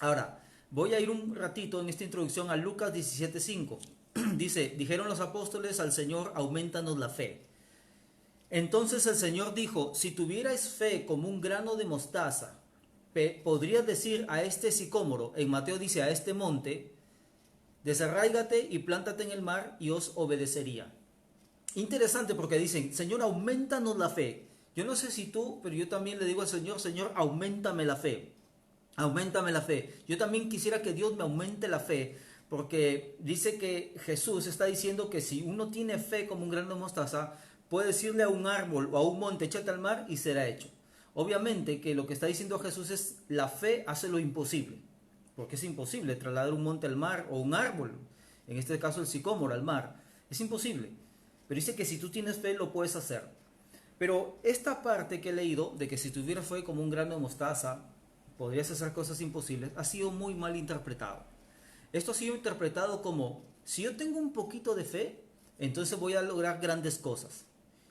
Ahora, voy a ir un ratito en esta introducción a Lucas 17:5. Dice, dijeron los apóstoles al Señor, aumentanos la fe. Entonces el Señor dijo, si tuvierais fe como un grano de mostaza, podrías decir a este sicómoro, en Mateo dice a este monte, desarráigate y plántate en el mar y os obedecería. Interesante porque dicen, Señor, aumentanos la fe. Yo no sé si tú, pero yo también le digo al Señor, Señor, aumentame la fe. Aumentame la fe. Yo también quisiera que Dios me aumente la fe, porque dice que Jesús está diciendo que si uno tiene fe como un grano de mostaza, puede decirle a un árbol o a un monte, échate al mar y será hecho. Obviamente que lo que está diciendo Jesús es la fe hace lo imposible, porque es imposible trasladar un monte al mar o un árbol, en este caso el sicómoro al mar. Es imposible. Pero dice que si tú tienes fe lo puedes hacer. Pero esta parte que he leído, de que si tuviera fe como un grano de mostaza, podrías hacer cosas imposibles, ha sido muy mal interpretado. Esto ha sido interpretado como, si yo tengo un poquito de fe, entonces voy a lograr grandes cosas.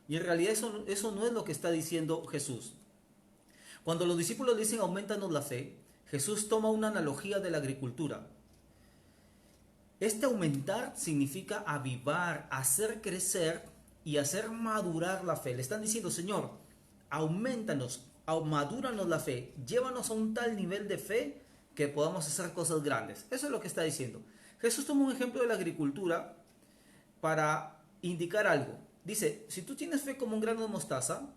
Y en realidad eso no es lo que está diciendo Jesús. Cuando los discípulos dicen aumentanos la fe, Jesús toma una analogía de la agricultura. Este aumentar significa avivar, hacer crecer y hacer madurar la fe. Le están diciendo, Señor, aumentanos, madúranos la fe, llévanos a un tal nivel de fe que podamos hacer cosas grandes. Eso es lo que está diciendo. Jesús toma un ejemplo de la agricultura para indicar algo. Dice, si tú tienes fe como un grano de mostaza,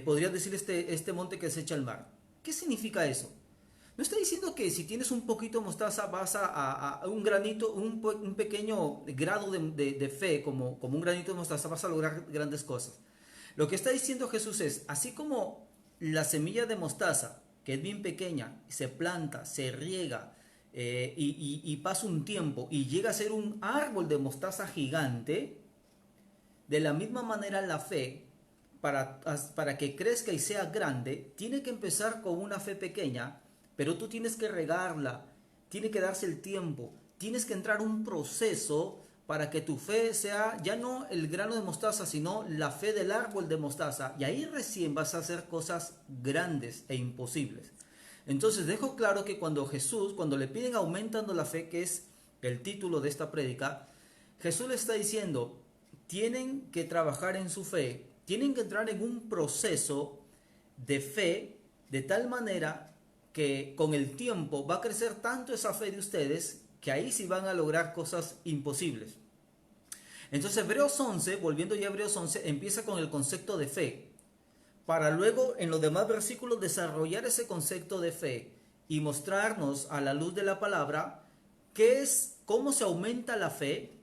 podrías decir este monte que se echa al mar. ¿Qué significa eso? No está diciendo que si tienes un poquito de mostaza vas a un granito, un pequeño grado de fe como un granito de mostaza vas a lograr grandes cosas. Lo que está diciendo Jesús es, así como la semilla de mostaza, que es bien pequeña, se planta, se riega y pasa un tiempo y llega a ser un árbol de mostaza gigante, de la misma manera la fe, para que crezca y sea grande, tiene que empezar con una fe pequeña, pero tú tienes que regarla, tiene que darse el tiempo, tienes que entrar un proceso para que tu fe sea ya no el grano de mostaza, sino la fe del árbol de mostaza. Y ahí recién vas a hacer cosas grandes e imposibles. Entonces dejo claro que cuando le piden aumentando la fe, que es el título de esta prédica, Jesús le está diciendo, tienen que trabajar en su fe, tienen que entrar en un proceso de fe de tal manera que con el tiempo va a crecer tanto esa fe de ustedes que ahí sí van a lograr cosas imposibles. Entonces Hebreos 11, volviendo ya a Hebreos 11, empieza con el concepto de fe, para luego en los demás versículos desarrollar ese concepto de fe y mostrarnos a la luz de la palabra qué es, cómo se aumenta la fe.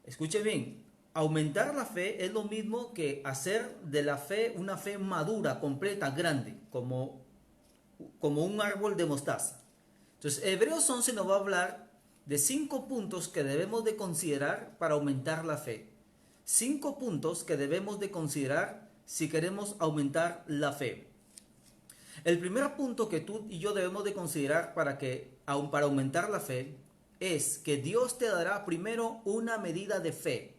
Escuche bien, aumentar la fe es lo mismo que hacer de la fe una fe madura, completa, grande, como un árbol de mostaza. Entonces, Hebreos 11 nos va a hablar de 5 puntos que debemos de considerar para aumentar la fe. 5 puntos que debemos de considerar si queremos aumentar la fe. El primer punto que tú y yo debemos de considerar para aumentar la fe es que Dios te dará primero una medida de fe.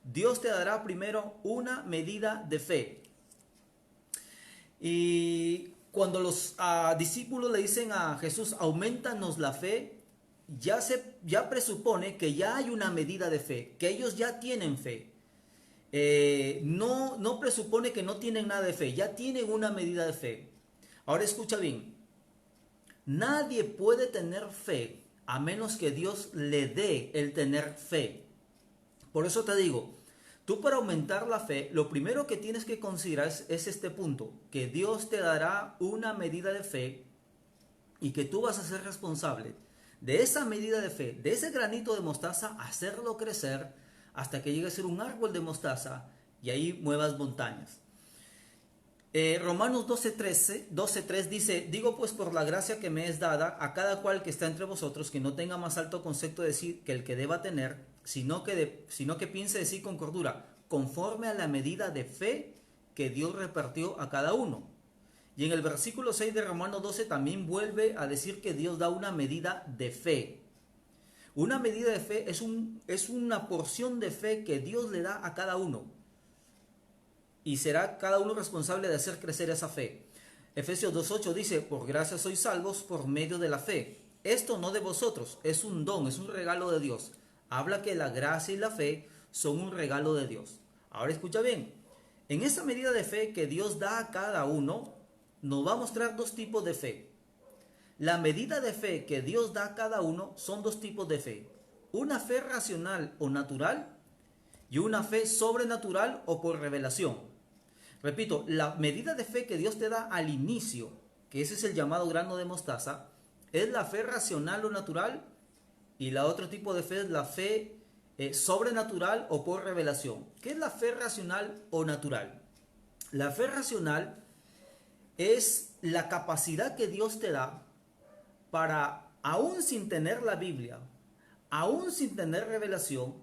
Dios te dará primero una medida de fe. Y cuando los discípulos le dicen a Jesús, aumentanos la fe, ya presupone que ya hay una medida de fe, que ellos ya tienen fe. No presupone que no tienen nada de fe, ya tienen una medida de fe. Ahora escucha bien, nadie puede tener fe a menos que Dios le dé el tener fe. Por eso te digo, tú para aumentar la fe, lo primero que tienes que considerar es este punto, que Dios te dará una medida de fe y que tú vas a ser responsable de esa medida de fe, de ese granito de mostaza, hacerlo crecer hasta que llegue a ser un árbol de mostaza y ahí muevas montañas. Romanos 12:3 dice, digo pues por la gracia que me es dada a cada cual que está entre vosotros, que no tenga más alto concepto de sí que el que deba tener, sino que piense de sí con cordura, conforme a la medida de fe que Dios repartió a cada uno. Y en el versículo 6 de Romanos 12 también vuelve a decir que Dios da una medida de fe. Una medida de fe es una porción de fe que Dios le da a cada uno. Y será cada uno responsable de hacer crecer esa fe. Efesios 2.8 dice, por gracia sois salvos por medio de la fe. Esto no de vosotros, es un don, es un regalo de Dios. Habla que la gracia y la fe son un regalo de Dios. Ahora escucha bien, en esa medida de fe que Dios da a cada uno, nos va a mostrar dos tipos de fe. La medida de fe que Dios da a cada uno son dos tipos de fe. Una fe racional o natural y una fe sobrenatural o por revelación. Repito, la medida de fe que Dios te da al inicio, que ese es el llamado grano de mostaza, es la fe racional o natural, y la otro tipo de fe es la fe sobrenatural o por revelación. ¿Qué es la fe racional o natural? La fe racional es la capacidad que Dios te da para, aún sin tener la Biblia, aún sin tener revelación,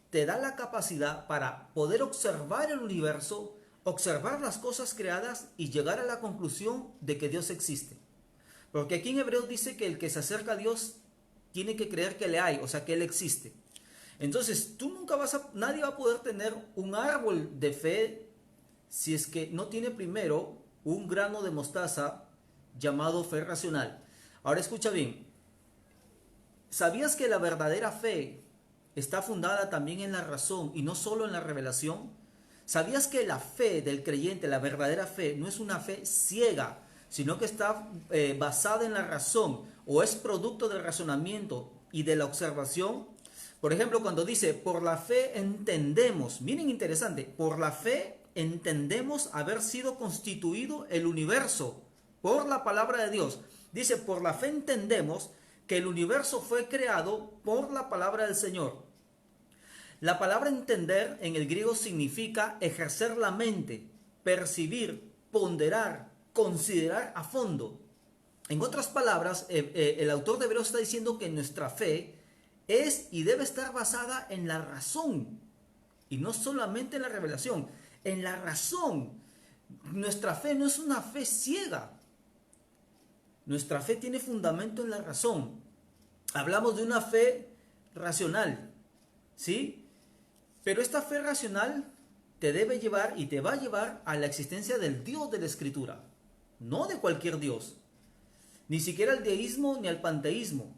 te da la capacidad para poder observar el universo, observar las cosas creadas y llegar a la conclusión de que Dios existe. Porque aquí en Hebreos dice que el que se acerca a Dios tiene que creer que le hay, o sea que Él existe. Entonces tú nunca nadie va a poder tener un árbol de fe si es que no tiene primero un grano de mostaza llamado fe racional. Ahora escucha bien, ¿sabías que la verdadera fe está fundada también en la razón y no solo en la revelación? ¿Sabías que la fe del creyente, la verdadera fe, no es una fe ciega, sino que está basada en la razón o es producto del razonamiento y de la observación? Por ejemplo, cuando dice, por la fe entendemos, miren interesante, por la fe entendemos haber sido constituido el universo por la palabra de Dios. Dice, por la fe entendemos que el universo fue creado por la palabra del Señor. La palabra entender en el griego significa ejercer la mente, percibir, ponderar, considerar a fondo. En otras palabras, el autor de Hebreos está diciendo que nuestra fe es y debe estar basada en la razón y no solamente en la revelación, en la razón. Nuestra fe no es una fe ciega. Nuestra fe tiene fundamento en la razón. Hablamos de una fe racional, ¿sí? Pero esta fe racional te debe llevar y te va a llevar a la existencia del Dios de la Escritura, no de cualquier Dios, ni siquiera al deísmo ni al panteísmo.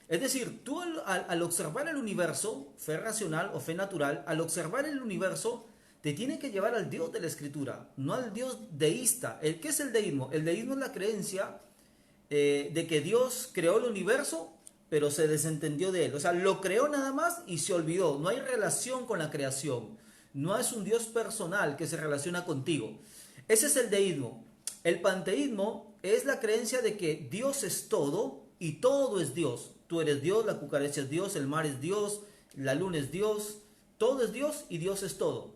Es decir, tú al observar el universo, fe racional o fe natural, al observar el universo, te tiene que llevar al Dios de la Escritura, no al Dios deísta. ¿Qué es el deísmo? El deísmo es la creencia de que Dios creó el universo, pero se desentendió de él. O sea, lo creó nada más y se olvidó. No hay relación con la creación. No es un Dios personal que se relaciona contigo. Ese es el deísmo. El panteísmo es la creencia de que Dios es todo y todo es Dios. Tú eres Dios, la cucaracha es Dios, el mar es Dios, la luna es Dios, todo es Dios y Dios es todo.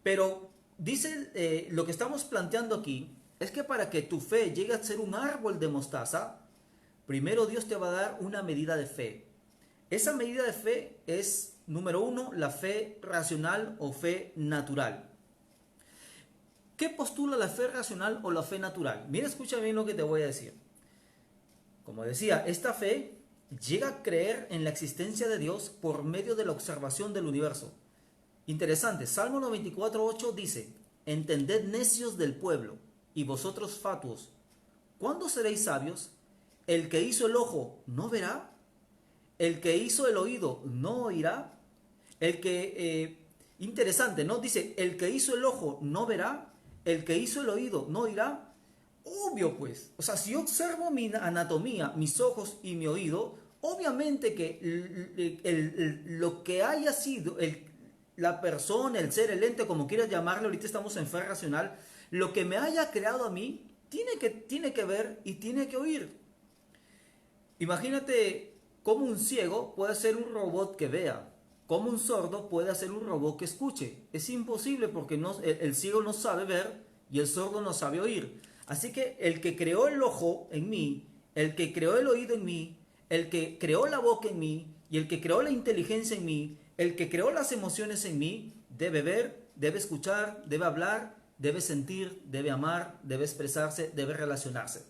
Pero dice lo que estamos planteando aquí es que para que tu fe llegue a ser un árbol de mostaza, primero Dios te va a dar una medida de fe. Esa medida de fe es, número uno, la fe racional o fe natural. ¿Qué postula la fe racional o la fe natural? Mira, escucha bien lo que te voy a decir. Como decía, esta fe llega a creer en la existencia de Dios por medio de la observación del universo. Interesante, Salmo 94:8 dice, entended necios del pueblo, y vosotros fatuos, ¿cuándo seréis sabios? El que hizo el ojo, ¿no verá? El que hizo el oído, ¿no oirá? Interesante, ¿no? Dice, el que hizo el ojo, ¿no verá? El que hizo el oído, ¿no oirá? Obvio, pues. O sea, si yo observo mi anatomía, mis ojos y mi oído, obviamente que lo que haya sido, la persona, el ser, el ente, como quieras llamarlo, ahorita estamos en fe racional, lo que me haya creado a mí, tiene que ver y tiene que oír. Imagínate cómo un ciego puede ser un robot que vea, cómo un sordo puede hacer un robot que escuche. Es imposible porque el ciego no sabe ver y el sordo no sabe oír. Así que el que creó el ojo en mí, el que creó el oído en mí, el que creó la boca en mí y el que creó la inteligencia en mí, el que creó las emociones en mí, debe ver, debe escuchar, debe hablar, debe sentir, debe amar, debe expresarse, debe relacionarse.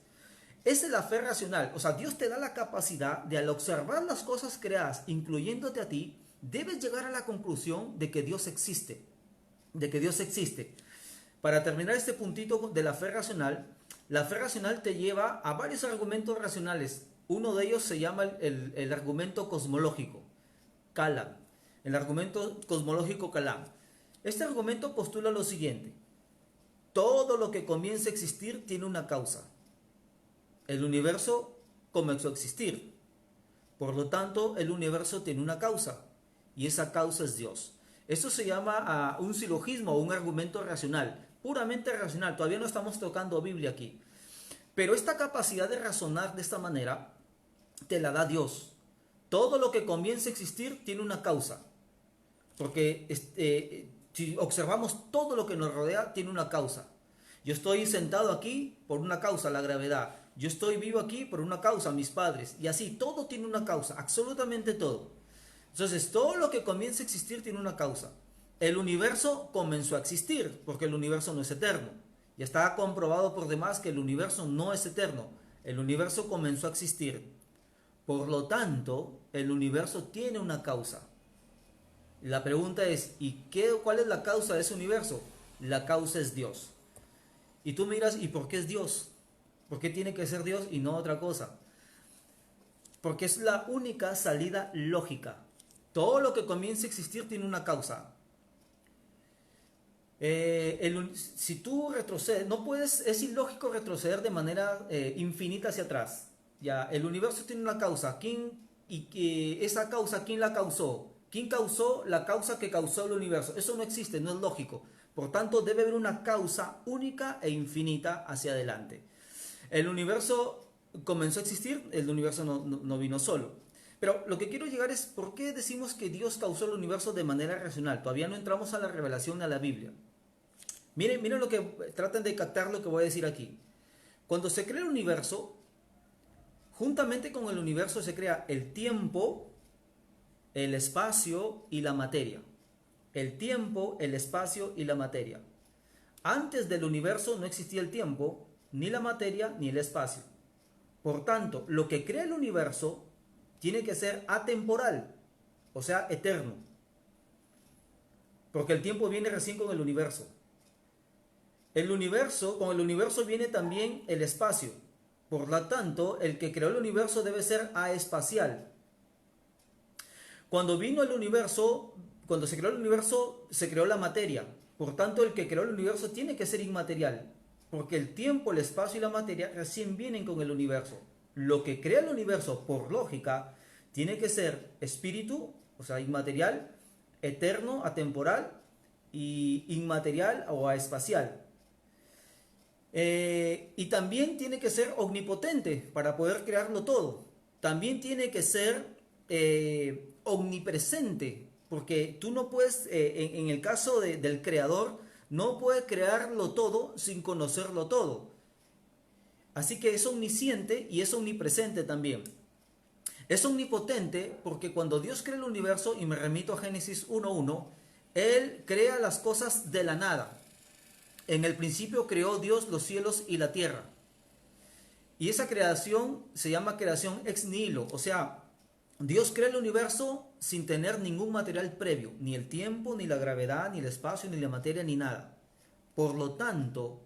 Esa es la fe racional. O sea, Dios te da la capacidad de, al observar las cosas creadas, incluyéndote a ti, debes llegar a la conclusión de que Dios existe. De que Dios existe. Para terminar este puntito de la fe racional, La fe racional te lleva a varios argumentos racionales. Uno de ellos se llama el argumento cosmológico, Kalam. El argumento cosmológico Kalam. Este argumento postula lo siguiente: todo lo que comienza a existir tiene una causa. El universo comenzó a existir. Por lo tanto, el universo tiene una causa. Y esa causa es Dios. Esto se llama un silogismo o un argumento racional. Puramente racional. Todavía no estamos tocando Biblia aquí. Pero esta capacidad de razonar de esta manera te la da Dios. Todo lo que comienza a existir tiene una causa. Porque si observamos todo lo que nos rodea, tiene una causa. Yo estoy sentado aquí por una causa, la gravedad. Yo estoy vivo aquí por una causa, mis padres. Y así, todo tiene una causa, absolutamente todo. Entonces, todo lo que comienza a existir tiene una causa. El universo comenzó a existir, porque el universo no es eterno. Ya está comprobado por demás que el universo no es eterno. El universo comenzó a existir. Por lo tanto, el universo tiene una causa. La pregunta es, ¿cuál es la causa de ese universo? La causa es Dios. Y tú miras, ¿y por qué es Dios? ¿Por qué tiene que ser Dios y no otra cosa? Porque es la única salida lógica. Todo lo que comienza a existir tiene una causa. Si tú retrocedes, no puedes, es ilógico retroceder de manera infinita hacia atrás. Ya, el universo tiene una causa. Esa causa, ¿quién la causó? ¿Quién causó la causa que causó el universo? Eso no existe, no es lógico. Por tanto, debe haber una causa única e infinita hacia adelante. El universo comenzó a existir, el universo no vino solo. Pero lo que quiero llegar es, ¿por qué decimos que Dios causó el universo de manera racional? Todavía no entramos a la revelación, a la Biblia. Miren lo que, traten de captar lo que voy a decir aquí. Cuando se crea el universo, juntamente con el universo se crea el tiempo, el espacio y la materia. El tiempo, el espacio y la materia. Antes del universo no existía el tiempo, ni la materia, ni el espacio. Por tanto, lo que crea el universo tiene que ser atemporal, o sea, eterno. Porque el tiempo viene recién con el universo. Con el universo viene también el espacio. Por lo tanto, el que creó el universo debe ser aespacial. Cuando se creó el universo, se creó la materia. Por tanto, el que creó el universo tiene que ser inmaterial. Porque el tiempo, el espacio y la materia recién vienen con el universo. Lo que crea el universo, por lógica, tiene que ser espíritu, o sea, inmaterial, eterno, atemporal, y inmaterial o aespacial. Y también tiene que ser omnipotente para poder crearlo todo. También tiene que ser omnipresente, porque tú no puedes, en el caso del creador, no puede crearlo todo sin conocerlo todo. Así que es omnisciente y es omnipresente también. Es omnipotente porque cuando Dios crea el universo, y me remito a Génesis 1:1, Él crea las cosas de la nada. En el principio creó Dios los cielos y la tierra. Y esa creación se llama creación ex nihilo, o sea, Dios crea el universo sin tener ningún material previo, ni el tiempo, ni la gravedad, ni el espacio, ni la materia, ni nada. Por lo tanto,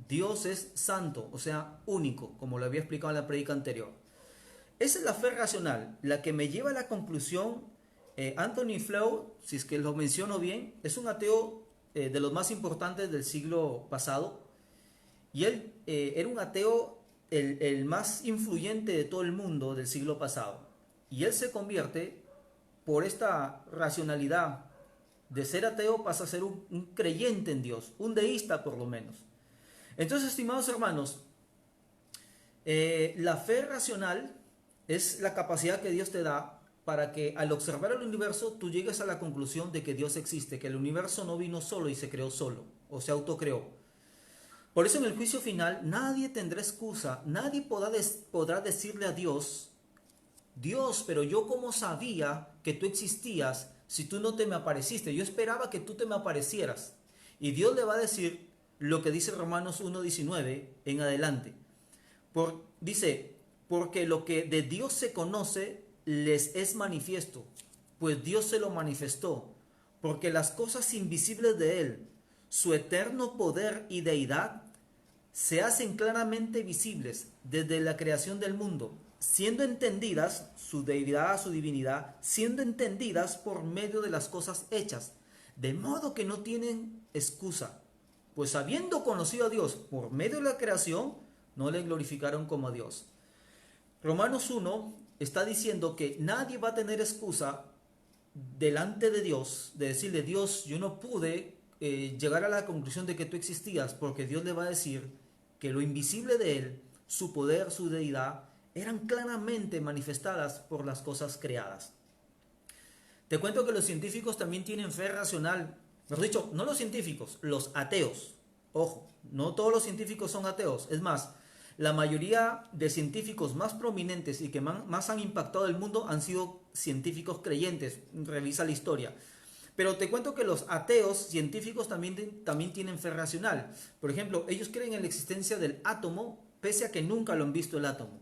Dios es santo, o sea, único, como lo había explicado en la prédica anterior. Esa es la fe racional, la que me lleva a la conclusión. Anthony Flew, si es que lo menciono bien, es un ateo de los más importantes del siglo pasado. Y él era un ateo el más influyente de todo el mundo del siglo pasado. Y él se convierte, por esta racionalidad de ser ateo, pasa a ser un creyente en Dios, un deísta por lo menos. Entonces, estimados hermanos, la fe racional es la capacidad que Dios te da para que al observar el universo tú llegues a la conclusión de que Dios existe, que el universo no vino solo y se creó solo, o se autocreó. Por eso en el juicio final nadie tendrá excusa, nadie podrá decirle a Dios, Dios, pero yo cómo sabía que tú existías si tú no te me apareciste, yo esperaba que tú te me aparecieras. Y Dios le va a decir lo que dice Romanos 1:19 en adelante. Dice, porque lo que de Dios se conoce les es manifiesto, pues Dios se lo manifestó, porque las cosas invisibles de Él, su eterno poder y deidad, se hacen claramente visibles desde la creación del mundo, siendo entendidas, su deidad, su divinidad, siendo entendidas por medio de las cosas hechas, de modo que no tienen excusa, pues habiendo conocido a Dios por medio de la creación, no le glorificaron como a Dios. Romanos 1 está diciendo que nadie va a tener excusa delante de Dios, de decirle: Dios, yo no pude llegar a la conclusión de que tú existías, porque Dios le va a decir que lo invisible de Él, su poder, su deidad, eran claramente manifestadas por las cosas creadas. Te cuento que los científicos también tienen fe racional. Mejor dicho, no los científicos, los ateos. Ojo, no todos los científicos son ateos. Es más, la mayoría de científicos más prominentes y que más han impactado el mundo han sido científicos creyentes. Revisa la historia. Pero te cuento que los ateos científicos también tienen fe racional. Por ejemplo, ellos creen en la existencia del átomo, pese a que nunca lo han visto el átomo.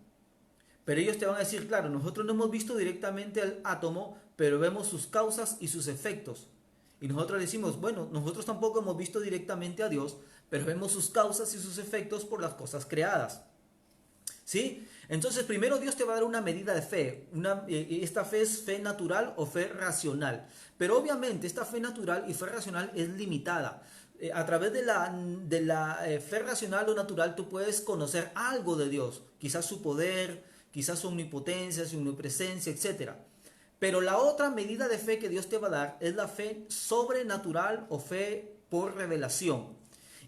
Pero ellos te van a decir: claro, nosotros no hemos visto directamente el átomo, pero vemos sus causas y sus efectos. Y nosotros decimos: bueno, nosotros tampoco hemos visto directamente a Dios, pero vemos sus causas y sus efectos por las cosas creadas. ¿Sí? Entonces, primero Dios te va a dar una medida de fe. Esta fe es fe natural o fe racional. Pero obviamente esta fe natural y fe racional es limitada. A través de la fe racional o natural tú puedes conocer algo de Dios. Quizás su poder, quizás su omnipotencia, su omnipresencia, etc. Pero la otra medida de fe que Dios te va a dar es la fe sobrenatural o fe por revelación.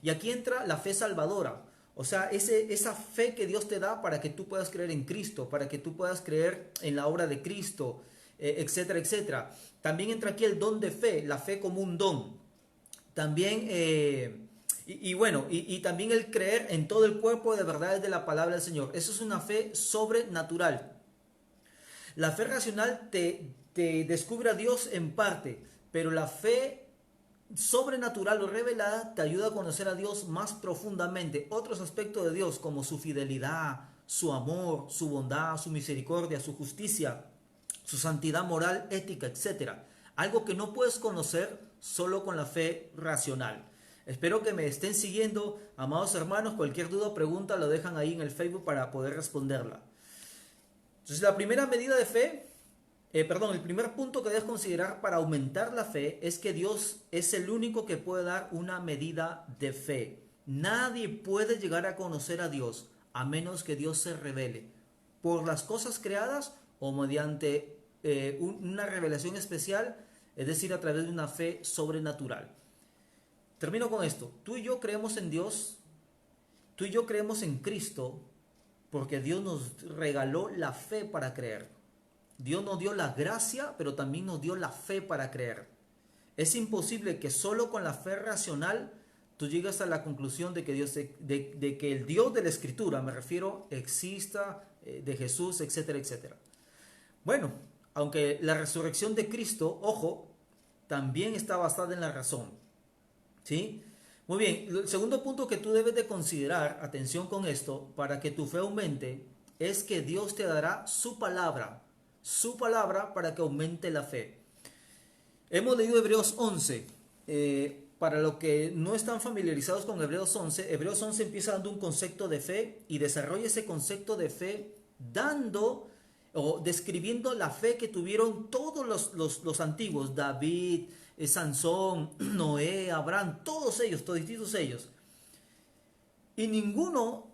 Y aquí entra la fe salvadora. O sea, esa fe que Dios te da para que tú puedas creer en Cristo, para que tú puedas creer en la obra de Cristo, etcétera, etcétera. También entra aquí el don de fe, la fe como un don. También, y también el creer en todo el cuerpo de verdades de la palabra del Señor. Eso es una fe sobrenatural. La fe racional te descubre a Dios en parte, pero la fe sobrenatural o revelada te ayuda a conocer a Dios más profundamente, otros aspectos de Dios como su fidelidad, su amor, su bondad, su misericordia, su justicia, su santidad moral, ética, etc. Algo que no puedes conocer solo con la fe racional. Espero que me estén siguiendo, amados hermanos. Cualquier duda o pregunta lo dejan ahí en el Facebook para poder responderla. Entonces, la primera medida de fe, el primer punto que debes considerar para aumentar la fe es que Dios es el único que puede dar una medida de fe. Nadie puede llegar a conocer a Dios a menos que Dios se revele por las cosas creadas o mediante una revelación especial, es decir, a través de una fe sobrenatural. Termino con esto. Tú y yo creemos en Dios, tú y yo creemos en Cristo porque Dios nos regaló la fe para creer. Dios nos dio la gracia, pero también nos dio la fe para creer. Es imposible que solo con la fe racional tú llegues a la conclusión de que, de que el Dios de la Escritura, me refiero, exista, de Jesús, etcétera, etcétera. Bueno, aunque la resurrección de Cristo, ojo, también está basada en la razón. ¿Sí? Muy bien, el segundo punto que tú debes de considerar, atención con esto, para que tu fe aumente, es que Dios te dará su palabra para que aumente la fe. Hemos leído Hebreos 11. Para los que no están familiarizados con Hebreos 11 empieza dando un concepto de fe y desarrolla ese concepto de fe dando o describiendo la fe que tuvieron todos los antiguos: David, Sansón, Noé, Abraham, todos ellos, todititos ellos. Y ninguno,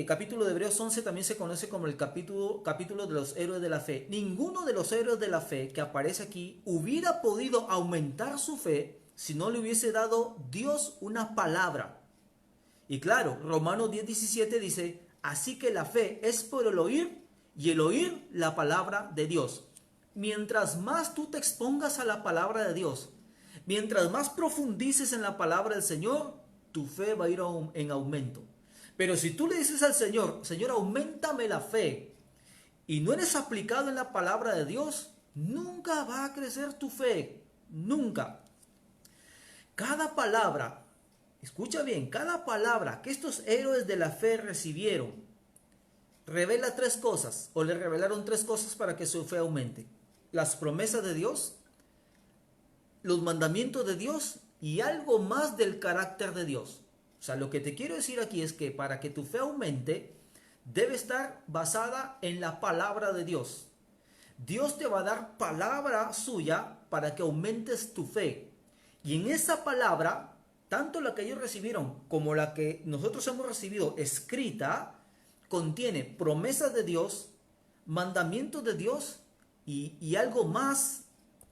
capítulo de Hebreos 11 también se conoce como el capítulo de los héroes de la fe. Ninguno de los héroes de la fe que aparece aquí hubiera podido aumentar su fe si no le hubiese dado Dios una palabra. Y claro, Romanos 10:17 dice: así que la fe es por el oír, y el oír la palabra de Dios. Mientras más tú te expongas a la palabra de Dios, mientras más profundices en la palabra del Señor, tu fe va a ir en aumento. Pero si tú le dices al Señor: Señor, auméntame la fe, y no eres aplicado en la palabra de Dios, nunca va a crecer tu fe. Nunca. Cada palabra, escucha bien, cada palabra que estos héroes de la fe recibieron revela tres cosas, o le revelaron tres cosas para que su fe aumente: las promesas de Dios, los mandamientos de Dios y algo más del carácter de Dios. O sea, lo que te quiero decir aquí es que para que tu fe aumente, debe estar basada en la palabra de Dios. Dios te va a dar palabra suya para que aumentes tu fe. Y en esa palabra, tanto la que ellos recibieron como la que nosotros hemos recibido escrita, contiene promesas de Dios, mandamientos de Dios y algo más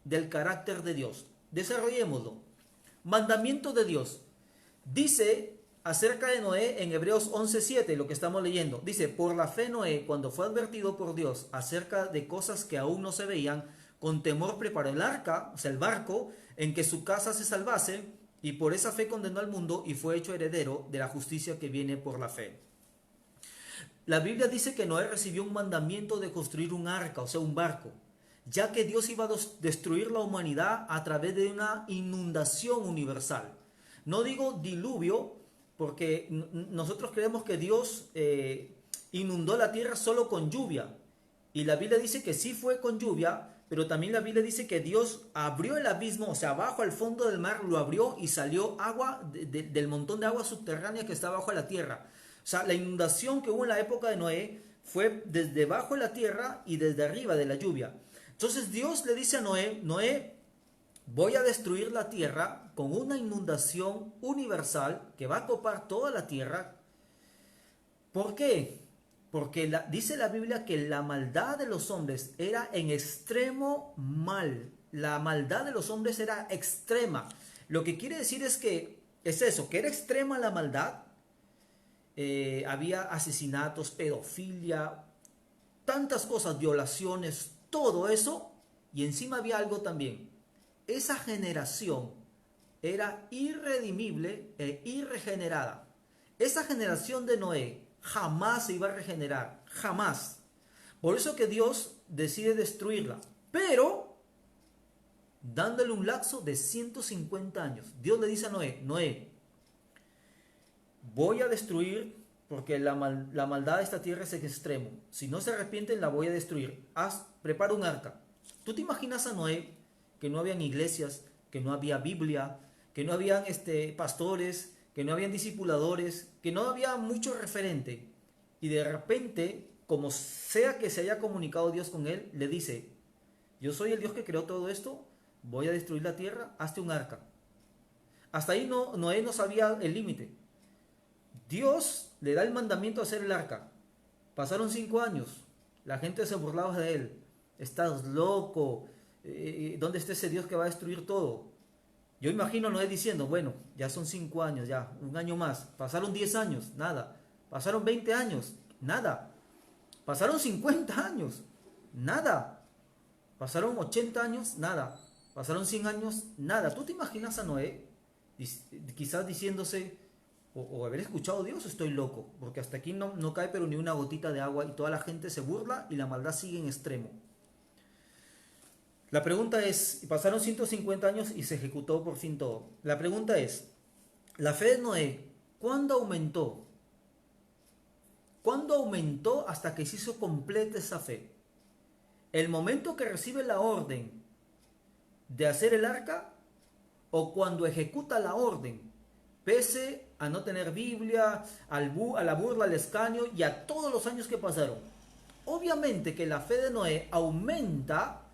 del carácter de Dios. Desarrollémoslo. Mandamiento de Dios. Dice acerca de Noé en Hebreos 11:7, lo que estamos leyendo. Dice, por la fe Noé, cuando fue advertido por Dios acerca de cosas que aún no se veían, con temor preparó el arca, o sea, el barco, en que su casa se salvase, y por esa fe condenó al mundo y fue hecho heredero de la justicia que viene por la fe. La Biblia dice que Noé recibió un mandamiento de construir un arca, o sea, un barco, ya que Dios iba a destruir la humanidad a través de una inundación universal. No digo diluvio, porque nosotros creemos que Dios inundó la tierra solo con lluvia. Y la Biblia dice que sí fue con lluvia, pero también la Biblia dice que Dios abrió el abismo, o sea, abajo al fondo del mar lo abrió y salió agua del montón de agua subterránea que está bajo la tierra. O sea, la inundación que hubo en la época de Noé fue desde bajo de la tierra y desde arriba de la lluvia. Entonces Dios le dice a Noé, Noé, voy a destruir la tierra con una inundación universal que va a copar toda la tierra. ¿Por qué? Porque dice la Biblia que la maldad de los hombres era en extremo mal. La maldad de los hombres era extrema. Lo que quiere decir es que es eso, que era extrema la maldad. Había asesinatos, pedofilia, tantas cosas, violaciones, todo eso. Y encima había algo también. Esa generación era irredimible e irregenerada. Esa generación de Noé jamás se iba a regenerar, jamás. Por eso que Dios decide destruirla, pero dándole un lapso de 150 años. Dios le dice a Noé, Noé, voy a destruir porque la maldad de esta tierra es en extremo. Si no se arrepienten, la voy a destruir. Prepara un arca. ¿Tú te imaginas a Noé que no habían iglesias, que no había Biblia, que no habían pastores, que no habían discipuladores, que no había mucho referente? Y de repente, como sea que se haya comunicado Dios con él, le dice, yo soy el Dios que creó todo esto, voy a destruir la tierra, hazte un arca. Hasta ahí Noé no sabía el límite. Dios le da el mandamiento de hacer el arca. Pasaron 5 años, la gente se burlaba de él. Estás loco, ¿dónde está ese Dios que va a destruir todo? Yo imagino a Noé diciendo, bueno, ya son 5 años, ya, un año más. Pasaron 10 años, nada. Pasaron 20 años, nada. Pasaron 50 años, nada. Pasaron 80 años, nada. Pasaron 100 años, nada. ¿Tú te imaginas a Noé quizás diciéndose, o haber escuchado a Dios, estoy loco? Porque hasta aquí no cae pero ni una gotita de agua y toda la gente se burla y la maldad sigue en extremo. La pregunta es, pasaron 150 años y se ejecutó por fin todo. La pregunta es, la fe de Noé, ¿cuándo aumentó? ¿Cuándo aumentó hasta que se hizo completa esa fe? ¿El momento que recibe la orden de hacer el arca o cuando ejecuta la orden, pese a no tener Biblia, a la burla, al escarnio y a todos los años que pasaron? Obviamente que la fe de Noé aumenta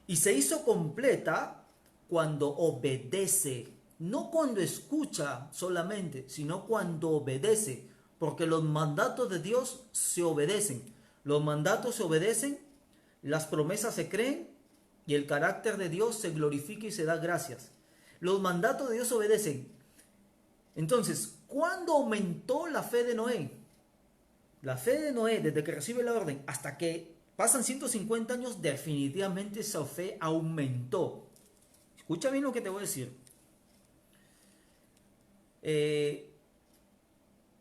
y se hizo completa cuando obedece, no cuando escucha solamente, sino cuando obedece, porque los mandatos de Dios se obedecen. Los mandatos se obedecen, las promesas se creen y el carácter de Dios se glorifica y se da gracias. Los mandatos de Dios obedecen. Entonces, ¿cuándo aumentó la fe de Noé? La fe de Noé, desde que recibe la orden hasta que pasan 150 años, definitivamente esa fe aumentó. Escucha bien lo que te voy a decir.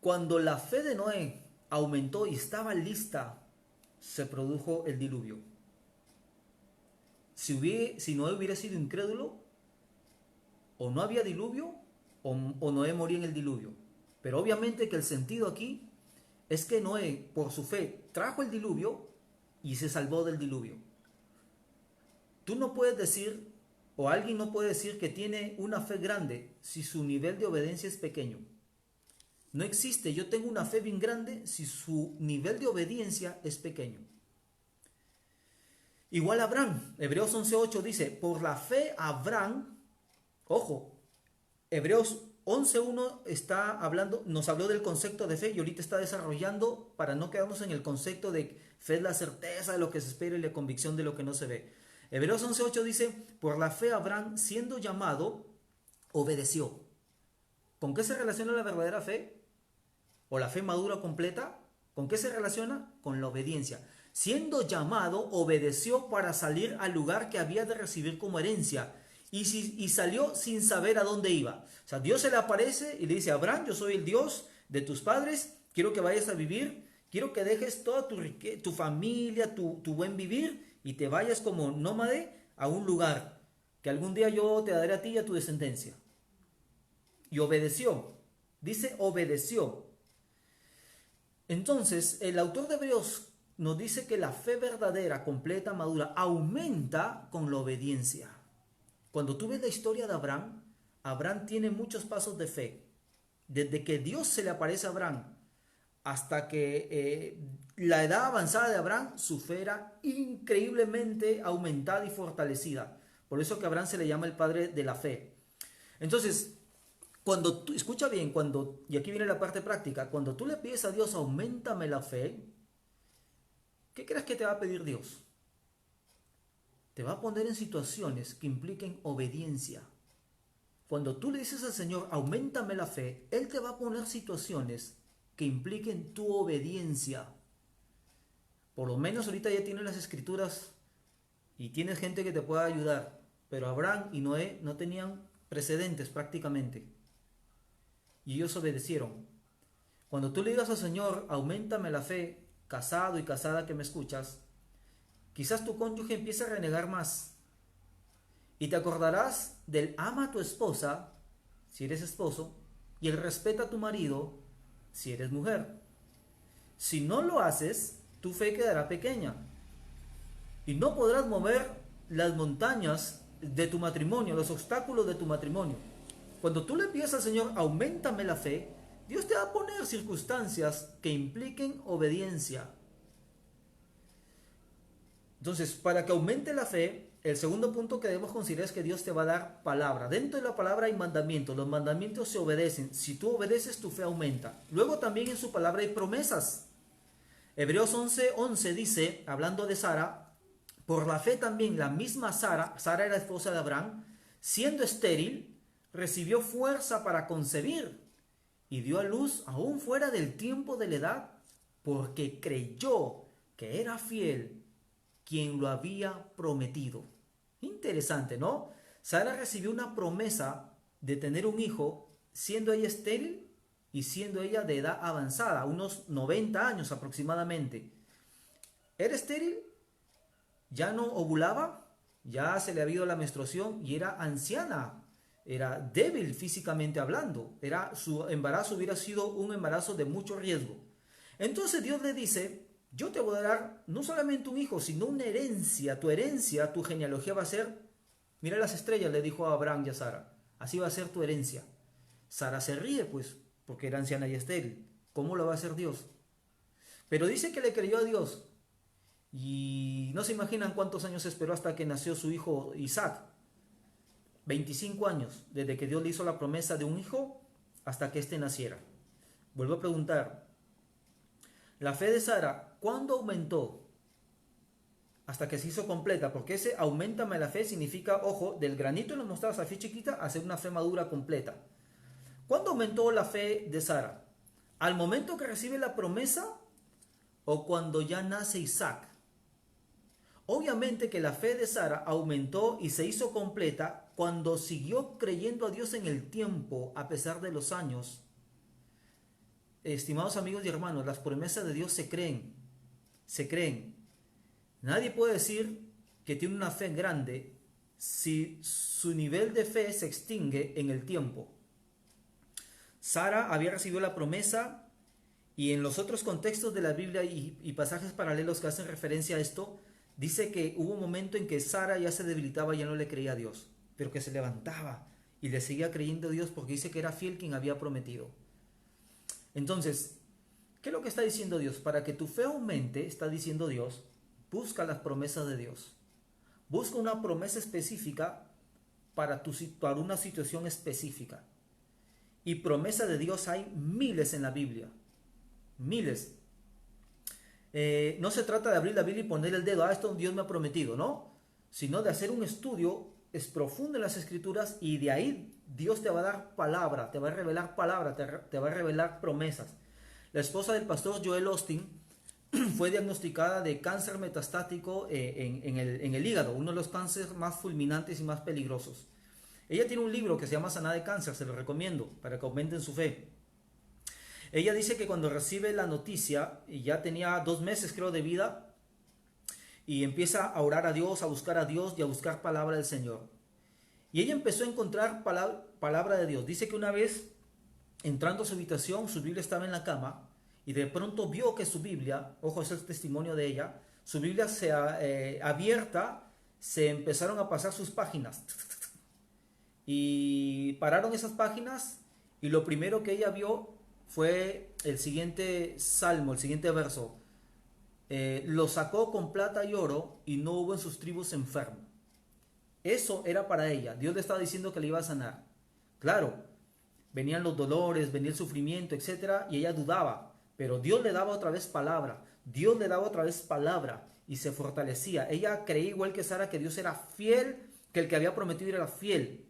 Cuando la fe de Noé aumentó y estaba lista, se produjo el diluvio. Si Noé hubiera sido incrédulo, o no había diluvio, o Noé moría en el diluvio. Pero obviamente que el sentido aquí es que Noé, por su fe, trajo el diluvio y se salvó del diluvio. Tú no puedes decir, o alguien no puede decir que tiene una fe grande si su nivel de obediencia es pequeño. No existe, yo tengo una fe bien grande si su nivel de obediencia es pequeño. Igual Abraham, Hebreos 11:8 dice, por la fe Abraham, ojo, Hebreos 11:1 está hablando, nos habló del concepto de fe y ahorita está desarrollando para no quedarnos en el concepto de fe es la certeza de lo que se espera y la convicción de lo que no se ve. Hebreos 11:8 dice, por la fe Abraham, siendo llamado, obedeció. ¿Con qué se relaciona la verdadera fe? ¿O la fe madura completa? ¿Con qué se relaciona? Con la obediencia. Siendo llamado, obedeció para salir al lugar que había de recibir como herencia. Y salió sin saber a dónde iba. O sea, Dios se le aparece y le dice, Abraham, yo soy el Dios de tus padres, quiero que vayas a vivir, quiero que dejes toda tu familia, tu buen vivir y te vayas como nómade a un lugar que algún día yo te daré a ti y a tu descendencia. Y obedeció. Dice obedeció. Entonces, el autor de Hebreos nos dice que la fe verdadera, completa, madura, aumenta con la obediencia. Cuando tú ves la historia de Abraham, Abraham tiene muchos pasos de fe. Desde que Dios se le aparece a Abraham hasta que la edad avanzada de Abraham, su fe era increíblemente aumentada y fortalecida. Por eso que a Abraham se le llama el padre de la fe. Entonces, cuando tú, escucha bien, y aquí viene la parte práctica, cuando tú le pides a Dios, auméntame la fe, ¿qué crees que te va a pedir Dios? Te va a poner en situaciones que impliquen obediencia. Cuando tú le dices al Señor, auméntame la fe, Él te va a poner situaciones que impliquen tu obediencia. Por lo menos ahorita ya tienes las escrituras y tienes gente que te pueda ayudar. Pero Abraham y Noé no tenían precedentes prácticamente. Y ellos obedecieron. Cuando tú le digas al Señor, auméntame la fe, casado y casada que me escuchas, quizás tu cónyuge empiece a renegar más. Y te acordarás del ama a tu esposa, si eres esposo, y el respeta a tu marido, si eres mujer. Si no lo haces, tu fe quedará pequeña. Y no podrás mover las montañas de tu matrimonio, los obstáculos de tu matrimonio. Cuando tú le pides al Señor, auméntame la fe, Dios te va a poner circunstancias que impliquen obediencia. Entonces, para que aumente la fe, el segundo punto que debemos considerar es que Dios te va a dar palabra. Dentro de la palabra hay mandamientos. Los mandamientos se obedecen. Si tú obedeces, tu fe aumenta. Luego también en su palabra hay promesas. Hebreos 11:11 dice, hablando de Sara, por la fe también la misma Sara era esposa de Abraham, siendo estéril, recibió fuerza para concebir y dio a luz aún fuera del tiempo de la edad, porque creyó que era fiel quien lo había prometido. Interesante, ¿no? Sara recibió una promesa de tener un hijo siendo ella estéril y siendo ella de edad avanzada, unos 90 años aproximadamente. Era estéril, ya no ovulaba, ya se le había ido la menstruación y era anciana, era débil físicamente hablando, su embarazo hubiera sido un embarazo de mucho riesgo. Entonces Dios le dice, yo te voy a dar no solamente un hijo, sino una herencia. Tu herencia, tu genealogía va a ser, mira las estrellas, le dijo a Abraham y a Sara, así va a ser tu herencia. Sara se ríe, pues, porque era anciana y estéril. ¿Cómo lo va a hacer Dios? Pero dice que le creyó a Dios. Y no se imaginan cuántos años esperó hasta que nació su hijo Isaac. 25 años, desde que Dios le hizo la promesa de un hijo hasta que éste naciera. Vuelvo a preguntar, la fe de Sara, ¿cuándo aumentó? Hasta que se hizo completa, porque ese aumentame la fe significa, ojo, del granito de la mostaza, fe chiquita, hacer una fe madura completa. ¿Cuándo aumentó la fe de Sara? ¿Al momento que recibe la promesa o cuando ya nace Isaac? Obviamente que la fe de Sara aumentó y se hizo completa cuando siguió creyendo a Dios en el tiempo, a pesar de los años. Estimados amigos y hermanos, las promesas de Dios se creen. Nadie puede decir que tiene una fe grande si su nivel de fe se extingue en el tiempo. Sara había recibido la promesa y en los otros contextos de la Biblia y pasajes paralelos que hacen referencia a esto, dice que hubo un momento en que Sara ya se debilitaba y ya no le creía a Dios, pero que se levantaba y le seguía creyendo a Dios porque dice que era fiel quien había prometido. Entonces, ¿qué es lo que está diciendo Dios? Para que tu fe aumente, está diciendo Dios, busca las promesas de Dios. Busca una promesa específica para una situación específica. Y promesas de Dios hay miles en la Biblia. Miles. No se trata de abrir la Biblia y poner el dedo, esto Dios me ha prometido, ¿no? Sino de hacer un estudio profundo en las Escrituras y de ahí Dios te va a dar palabra, te va a revelar palabra, te va a revelar promesas. La esposa del pastor Joel Austin fue diagnosticada de cáncer metastático en el hígado, uno de los cánceres más fulminantes y más peligrosos. Ella tiene un libro que se llama Saná de Cáncer, se lo recomiendo para que aumenten su fe. Ella dice que cuando recibe la noticia, y ya tenía 2 meses creo de vida, y empieza a orar a Dios, a buscar a Dios y a buscar palabra del Señor. Y ella empezó a encontrar palabra de Dios. Dice que una vez, entrando a su habitación, su Biblia estaba en la cama, y de pronto vio que su Biblia, ojo, ese es el testimonio de ella, su Biblia abierta, se empezaron a pasar sus páginas. Y pararon esas páginas, y lo primero que ella vio fue el siguiente salmo, el siguiente verso. Lo sacó con plata y oro y no hubo en sus tribus enfermo. Eso era para ella. Dios le estaba diciendo que le iba a sanar. Claro, venían los dolores, venía el sufrimiento, etc. Y ella dudaba, pero Dios le daba otra vez palabra. Dios le daba otra vez palabra y se fortalecía. Ella creía igual que Sara que Dios era fiel, que el que había prometido era fiel.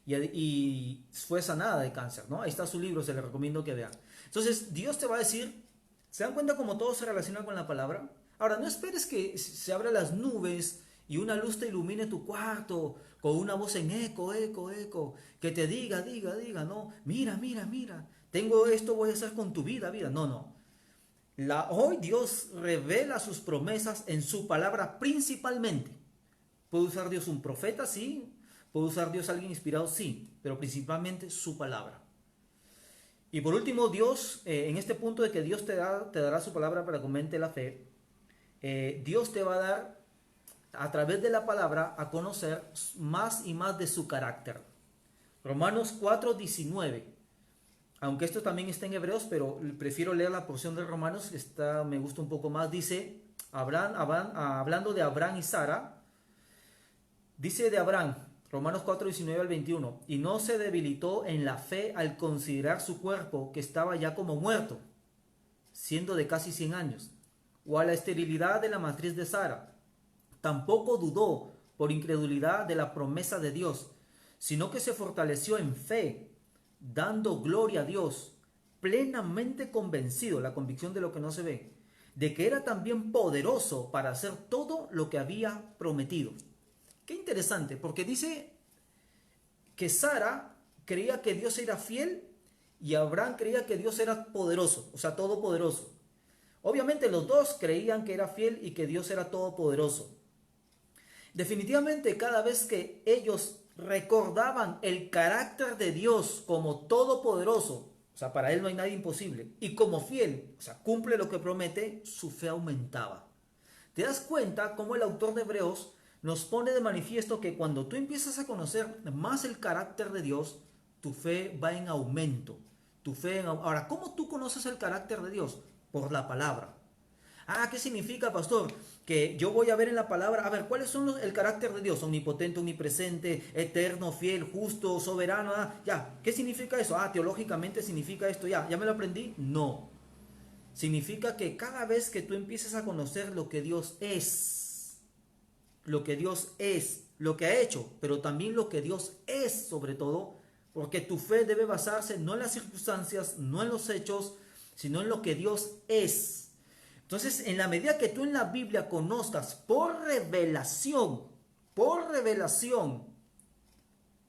Y fue sanada de cáncer, ¿no? Ahí está su libro, se le recomiendo que vean. Entonces, Dios te va a decir, ¿se dan cuenta cómo todo se relaciona con la palabra? Ahora, no esperes que se abran las nubes y una luz te ilumine tu cuarto con una voz en eco, eco, eco, que te diga, no, mira, tengo esto, voy a hacer con tu vida. No. Hoy Dios revela sus promesas en su palabra principalmente. ¿Puede usar Dios un profeta? Sí. ¿Puede usar Dios a alguien inspirado? Sí, pero principalmente su palabra. Y por último, Dios, en este punto de que Dios te dará su palabra para que aumente la fe, Dios te va a dar, a través de la palabra, a conocer más y más de su carácter. Romanos 4:19. Aunque esto también está en Hebreos, pero prefiero leer la porción de Romanos, me gusta un poco más. Dice, hablando de Abraham y Sara, dice de Abraham, Romanos 4:19 al 21, y no se debilitó en la fe al considerar su cuerpo que estaba ya como muerto, siendo de casi 100 años, o a la esterilidad de la matriz de Sara. Tampoco dudó por incredulidad de la promesa de Dios, sino que se fortaleció en fe, dando gloria a Dios, plenamente convencido, la convicción de lo que no se ve, de que era también poderoso para hacer todo lo que había prometido. Qué interesante, porque dice que Sara creía que Dios era fiel y Abraham creía que Dios era poderoso, o sea, todopoderoso. Obviamente los dos creían que era fiel y que Dios era todopoderoso. Definitivamente cada vez que ellos recordaban el carácter de Dios como todopoderoso, o sea, para él no hay nada imposible, y como fiel, o sea, cumple lo que promete, su fe aumentaba. ¿Te das cuenta cómo el autor de Hebreos nos pone de manifiesto que cuando tú empiezas a conocer más el carácter de Dios, tu fe va en aumento? Ahora, ¿cómo tú conoces el carácter de Dios? Por la palabra. ¿Qué significa, pastor? Que yo voy a ver en la palabra, ¿cuáles son el carácter de Dios? Omnipotente, omnipresente, eterno, fiel, justo, soberano. ¿Qué significa eso? Teológicamente significa esto, ¿ya me lo aprendí? No. Significa que cada vez que tú empieces a conocer lo que Dios es, lo que ha hecho, pero también lo que Dios es sobre todo, porque tu fe debe basarse no en las circunstancias, no en los hechos, sino en lo que Dios es. Entonces, en la medida que tú en la Biblia conozcas por revelación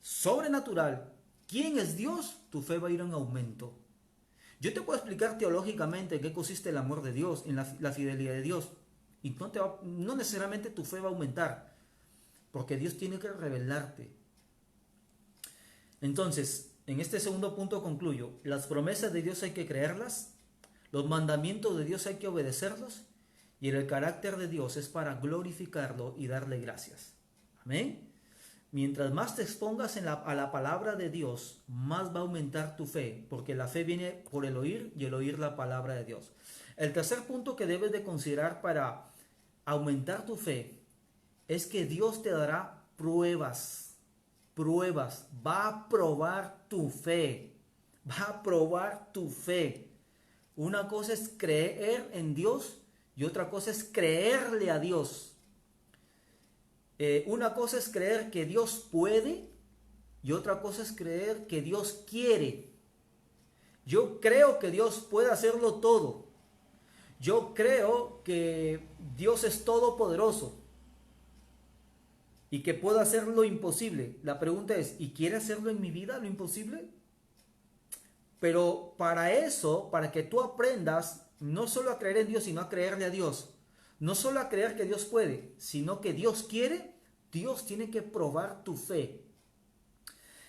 sobrenatural quién es Dios, tu fe va a ir en aumento. Yo te puedo explicar teológicamente en qué consiste el amor de Dios, en la fidelidad de Dios. Y no necesariamente tu fe va a aumentar, porque Dios tiene que revelarte. Entonces, en este segundo punto concluyo, las promesas de Dios hay que creerlas, los mandamientos de Dios hay que obedecerlos, y el carácter de Dios es para glorificarlo y darle gracias. Amén. Mientras más te expongas a la palabra de Dios, más va a aumentar tu fe, porque la fe viene por el oír y el oír la palabra de Dios. El tercer punto que debes de considerar para aumentar tu fe es que Dios te dará pruebas, pruebas, va a probar tu fe, va a probar tu fe. Una cosa es creer en Dios y otra cosa es creerle a Dios. Una cosa es creer que Dios puede y otra cosa es creer que Dios quiere. Yo creo que Dios puede hacerlo todo. Yo creo que Dios es todopoderoso y que puede hacer lo imposible. La pregunta es, ¿y quiere hacerlo en mi vida, lo imposible? Pero para eso, para que tú aprendas no solo a creer en Dios, sino a creerle a Dios. No solo a creer que Dios puede, sino que Dios quiere, Dios tiene que probar tu fe.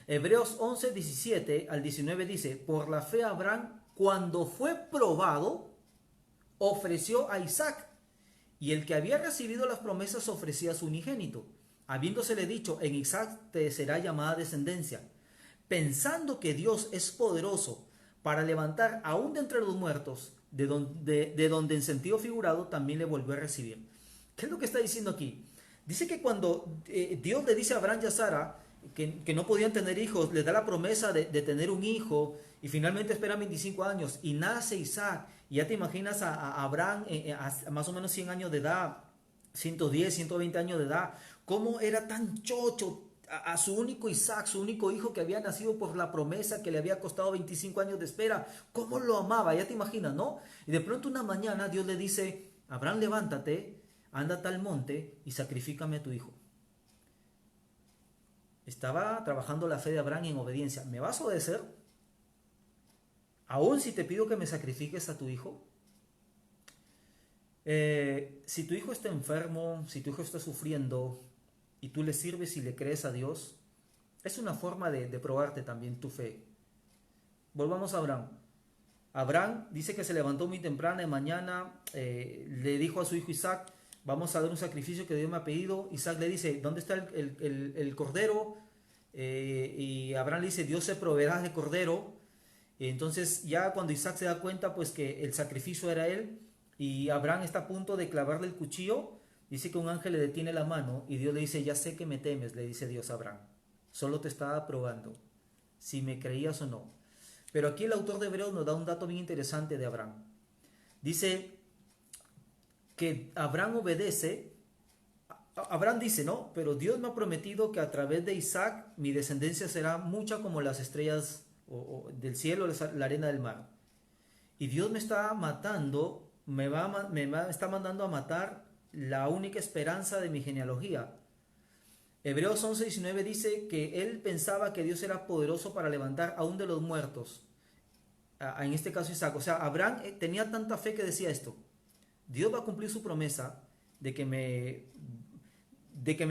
Hebreos 11, 17 al 19 dice, por la fe Abraham, cuando fue probado, ofreció a Isaac, y el que había recibido las promesas ofrecía a su unigénito, habiéndosele dicho, en Isaac te será llamada descendencia, pensando que Dios es poderoso para levantar aún de entre los muertos, de donde en sentido figurado también le volvió a recibir. ¿Qué es lo que está diciendo aquí? Dice que cuando Dios le dice a Abraham y a Sara que no podían tener hijos, les da la promesa de tener un hijo y finalmente esperan 25 años y nace Isaac. Y ya te imaginas a Abraham a más o menos 100 años de edad, 110, 120 años de edad, cómo era tan chocho a su único Isaac, su único hijo que había nacido por la promesa que le había costado 25 años de espera. ¿Cómo lo amaba? Ya te imaginas, ¿no? Y de pronto una mañana Dios le dice, Abraham, levántate, anda a tal monte y sacrifícame a tu hijo. Estaba trabajando la fe de Abraham en obediencia. ¿Me vas a obedecer? ¿Aún si te pido que me sacrifiques a tu hijo? Si tu hijo está enfermo, si tu hijo está sufriendo y tú le sirves y le crees a Dios, es una forma de probarte también tu fe. Volvamos a Abraham. Abraham dice que se levantó muy temprano de mañana, le dijo a su hijo Isaac, vamos a dar un sacrificio que Dios me ha pedido. Isaac le dice, ¿dónde está el cordero? Y Abraham le dice, Dios se proveerá de cordero. Entonces ya cuando Isaac se da cuenta pues que el sacrificio era él y Abraham está a punto de clavarle el cuchillo, dice que un ángel le detiene la mano y Dios le dice, ya sé que me temes, le dice Dios a Abraham, solo te estaba probando si me creías o no. Pero aquí el autor de Hebreos nos da un dato bien interesante de Abraham. Dice que Abraham obedece. Abraham dice, no, pero Dios me ha prometido que a través de Isaac mi descendencia será mucha como las estrellas del cielo, la arena del mar. Y Dios me está matando, está mandando a matar la única esperanza de mi genealogía. Hebreos 11:19 dice que él pensaba que Dios era poderoso para levantar aún de los muertos. En este caso Isaac. O sea, Abraham tenía tanta fe que decía esto. Dios va a cumplir su promesa de que me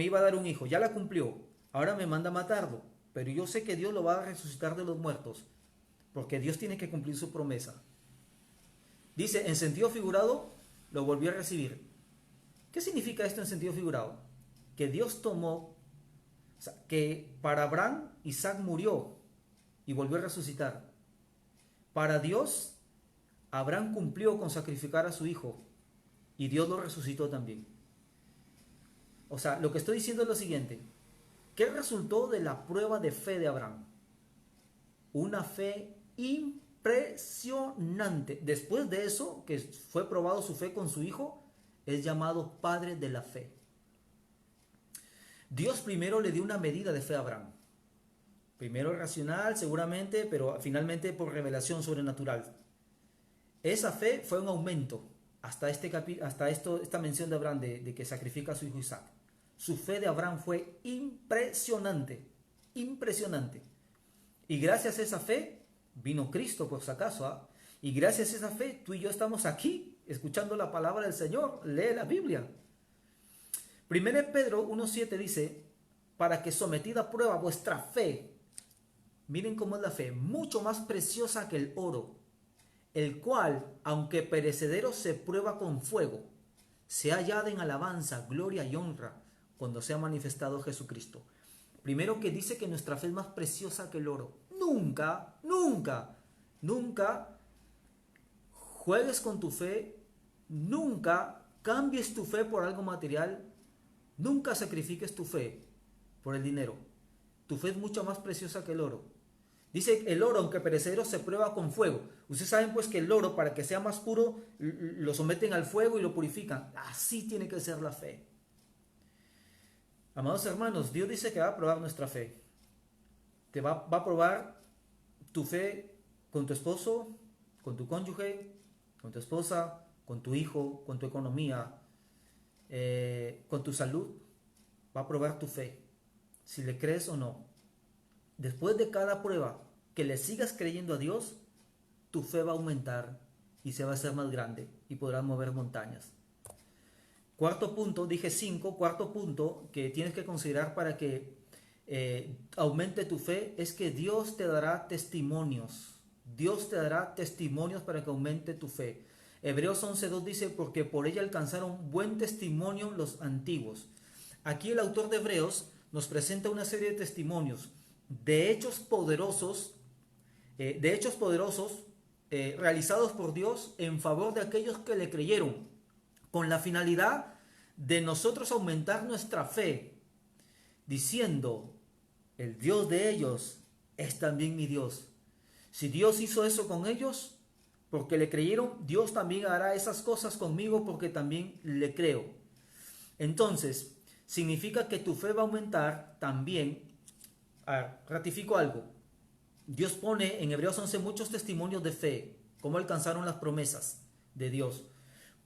iba a dar un hijo. Ya la cumplió. Ahora me manda a matarlo. Pero yo sé que Dios lo va a resucitar de los muertos. Porque Dios tiene que cumplir su promesa. Dice, en sentido figurado, lo volvió a recibir. ¿Qué significa esto en sentido figurado? Que Dios tomó, o sea, que para Abraham Isaac murió y volvió a resucitar. Para Dios, Abraham cumplió con sacrificar a su hijo y Dios lo resucitó también. O sea, lo que estoy diciendo es lo siguiente. ¿Qué resultó de la prueba de fe de Abraham? Una fe impresionante. Después de eso, que fue probado su fe con su hijo, es llamado padre de la fe. Dios primero le dio una medida de fe a Abraham. Primero racional, seguramente, pero finalmente por revelación sobrenatural. Esa fe fue un aumento hasta esta mención de Abraham de que sacrifica a su hijo Isaac. Su fe de Abraham fue impresionante, impresionante. Y gracias a esa fe vino Cristo, por si acaso, ¿eh? Y gracias a esa fe tú y yo estamos aquí escuchando la palabra del Señor. Lee la Biblia. 1 Pedro 1:7 dice, para que sometida a prueba vuestra fe, miren cómo es la fe, mucho más preciosa que el oro, el cual, aunque perecedero se prueba con fuego, sea hallada en alabanza, gloria y honra cuando sea manifestado Jesucristo. Primero, que dice que nuestra fe es más preciosa que el oro. Nunca, nunca, nunca juegues con tu fe, nunca cambies tu fe por algo material, nunca sacrifiques tu fe por el dinero. Tu fe es mucho más preciosa que el oro. Dice el oro, aunque perecedero, se prueba con fuego. Ustedes saben pues que el oro, para que sea más puro, lo someten al fuego y lo purifican. Así tiene que ser la fe. Amados hermanos, Dios dice que va a probar nuestra fe. Te va a probar tu fe con tu esposo, con tu cónyuge, con tu esposa, con tu hijo, con tu economía, con tu salud. Va a probar tu fe, si le crees o no. Después de cada prueba que le sigas creyendo a Dios, tu fe va a aumentar y se va a hacer más grande y podrás mover montañas. Cuarto punto, dije 5, cuarto punto que tienes que considerar para que aumente tu fe es que Dios te dará testimonios. Dios te dará testimonios para que aumente tu fe. Hebreos 11:2 dice, porque por ella alcanzaron buen testimonio los antiguos. Aquí el autor de Hebreos nos presenta una serie de testimonios, de hechos poderosos, realizados por Dios en favor de aquellos que le creyeron, con la finalidad de nosotros aumentar nuestra fe, diciendo, el Dios de ellos es también mi Dios. Si Dios hizo eso con ellos, porque le creyeron, Dios también hará esas cosas conmigo porque también le creo. Entonces, significa que tu fe va a aumentar también. Ratifico algo. Dios pone en Hebreos 11 muchos testimonios de fe, cómo alcanzaron las promesas de Dios,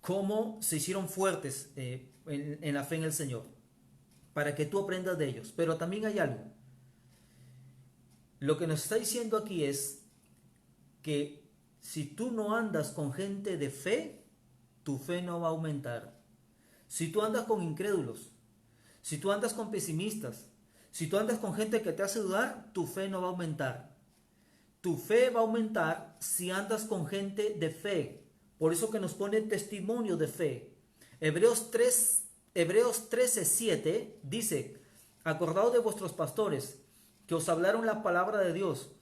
cómo se hicieron fuertes en la fe en el Señor, para que tú aprendas de ellos. Pero también hay algo. Lo que nos está diciendo aquí es que si tú no andas con gente de fe, tu fe no va a aumentar. Si tú andas con incrédulos, si tú andas con pesimistas, si tú andas con gente que te hace dudar, tu fe no va a aumentar. Tu fe va a aumentar si andas con gente de fe. Por eso que nos pone testimonio de fe. Hebreos 13:7 dice, acordaos de vuestros pastores que os hablaron la palabra de Dios.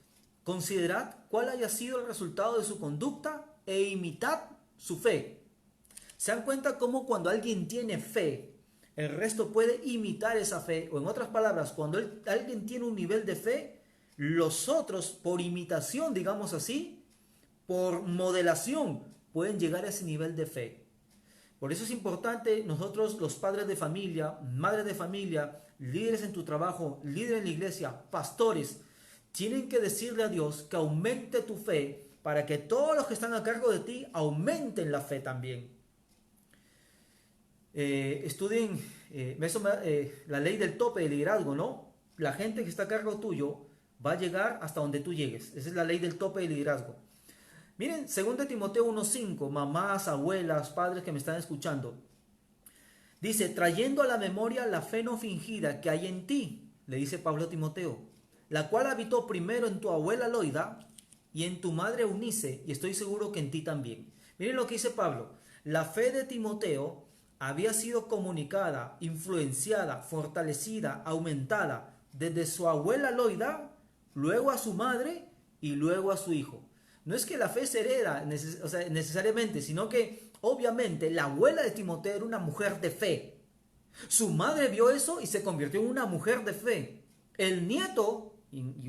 Considerad cuál haya sido el resultado de su conducta e imitad su fe. ¿Se dan cuenta cómo cuando alguien tiene fe, el resto puede imitar esa fe? O en otras palabras, cuando alguien tiene un nivel de fe, los otros por imitación, digamos así, por modelación, pueden llegar a ese nivel de fe. Por eso es importante nosotros, los padres de familia, madres de familia, líderes en tu trabajo, líderes en la iglesia, pastores, tienen que decirle a Dios que aumente tu fe para que todos los que están a cargo de ti aumenten la fe también. Estudien la ley del tope de liderazgo, ¿no? La gente que está a cargo tuyo va a llegar hasta donde tú llegues. Esa es la ley del tope de liderazgo. Miren, 2 Timoteo 1:5, mamás, abuelas, padres que me están escuchando. Dice, trayendo a la memoria la fe no fingida que hay en ti, le dice Pablo a Timoteo, la cual habitó primero en tu abuela Loida y en tu madre Eunice, y estoy seguro que en ti también. Miren lo que dice Pablo. La fe de Timoteo había sido comunicada, influenciada, fortalecida, aumentada desde su abuela Loida, luego a su madre y luego a su hijo. No es que la fe se hereda necesariamente, sino que obviamente la abuela de Timoteo era una mujer de fe. Su madre vio eso y se convirtió en una mujer de fe. El nieto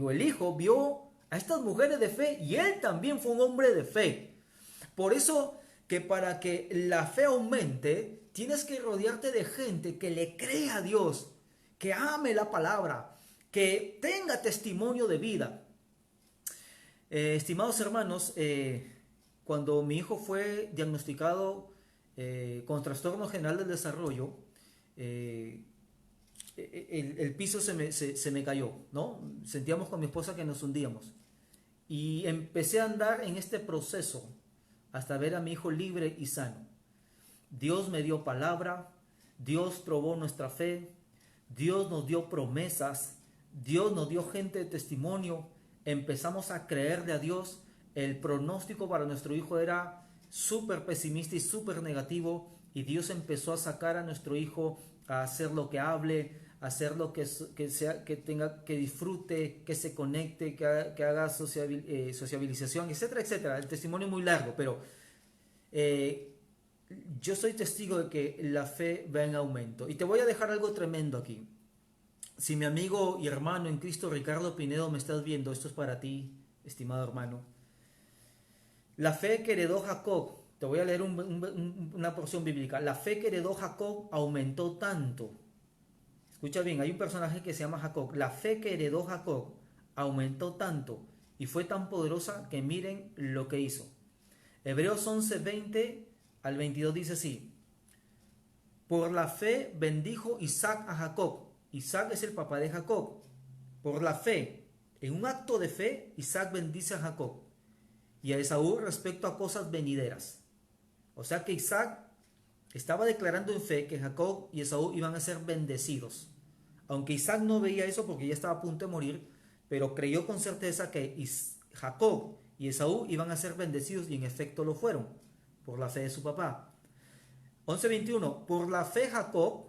o el hijo vio a estas mujeres de fe y él también fue un hombre de fe. Por eso que para que la fe aumente, tienes que rodearte de gente que le crea a Dios, que ame la palabra, que tenga testimonio de vida. Estimados hermanos, cuando mi hijo fue diagnosticado con trastorno general del desarrollo, el piso se me cayó, ¿no? Sentíamos con mi esposa que nos hundíamos. Y empecé a andar en este proceso hasta ver a mi hijo libre y sano. Dios me dio palabra, Dios probó nuestra fe, Dios nos dio promesas, Dios nos dio gente de testimonio. Empezamos a creerle a Dios. El pronóstico para nuestro hijo era súper pesimista y súper negativo, y Dios empezó a sacar a nuestro hijo a hacer lo que hable, hacer lo que sea, que tenga, que disfrute, que se conecte, que haga sociabilización, etcétera, etcétera. El testimonio es muy largo, pero eh, yo soy testigo de que la fe va en aumento. Y te voy a dejar algo tremendo aquí. Si mi amigo y hermano en Cristo Ricardo Pinedo me estás viendo, esto es para ti, estimado hermano. La fe que heredó Jacob, te voy a leer una porción bíblica. La fe que heredó Jacob aumentó tanto. Escucha bien, hay un personaje que se llama Jacob. La fe que heredó Jacob aumentó tanto y fue tan poderosa que miren lo que hizo. Hebreos 11, 20 al 22 dice así. Por la fe bendijo Isaac a Jacob. Isaac es el papá de Jacob. Por la fe, en un acto de fe, Isaac bendice a Jacob y a Esaú respecto a cosas venideras. O sea que Isaac estaba declarando en fe que Jacob y Esaú iban a ser bendecidos. Aunque Isaac no veía eso porque ya estaba a punto de morir, pero creyó con certeza que Jacob y Esaú iban a ser bendecidos y en efecto lo fueron, por la fe de su papá. 11:21. Por la fe Jacob,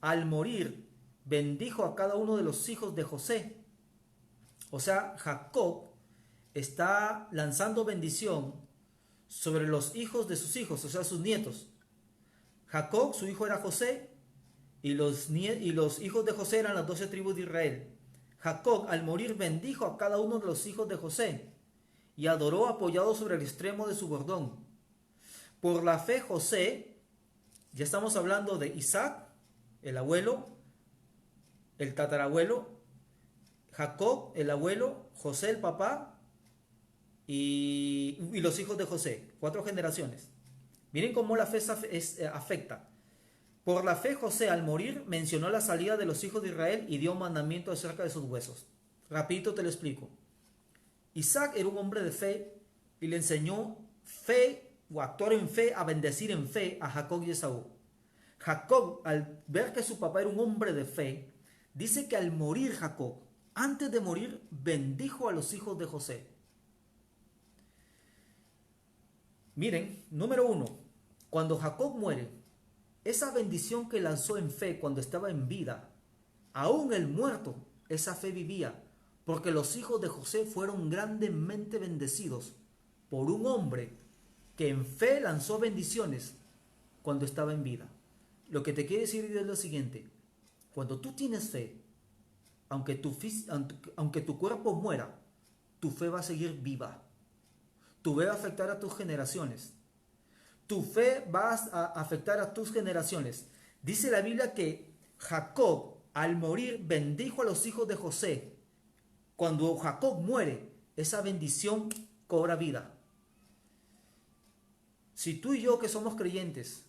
al morir, bendijo a cada uno de los hijos de José. O sea, Jacob está lanzando bendición sobre los hijos de sus hijos, o sea, sus nietos. Jacob, su hijo era José, y los hijos de José eran las 12 tribus de Israel. Jacob, al morir, bendijo a cada uno de los hijos de José y adoró apoyado sobre el extremo de su bordón. Por la fe José, ya estamos hablando de Isaac, el abuelo, el tatarabuelo, Jacob, el abuelo, José, el papá, y los hijos de José, 4 generaciones. Miren cómo la fe afecta. Por la fe José al morir mencionó la salida de los hijos de Israel y dio mandamiento acerca de sus huesos. Rapidito te lo explico. Isaac era un hombre de fe y le enseñó fe o actuar en fe, a bendecir en fe a Jacob y Esaú. Jacob, al ver que su papá era un hombre de fe, dice que al morir Jacob, antes de morir, bendijo a los hijos de José. Miren, número 1, cuando Jacob muere, esa bendición que lanzó en fe cuando estaba en vida, aún el muerto, esa fe vivía, porque los hijos de José fueron grandemente bendecidos por un hombre que en fe lanzó bendiciones cuando estaba en vida. Lo que te quiere decir es lo siguiente: cuando tú tienes fe, aunque tu cuerpo muera, tu fe va a seguir viva. Tu fe va a afectar a tus generaciones. Tu fe va a afectar a tus generaciones. Dice la Biblia que Jacob, al morir, bendijo a los hijos de José. Cuando Jacob muere, esa bendición cobra vida. Si tú y yo, que somos creyentes,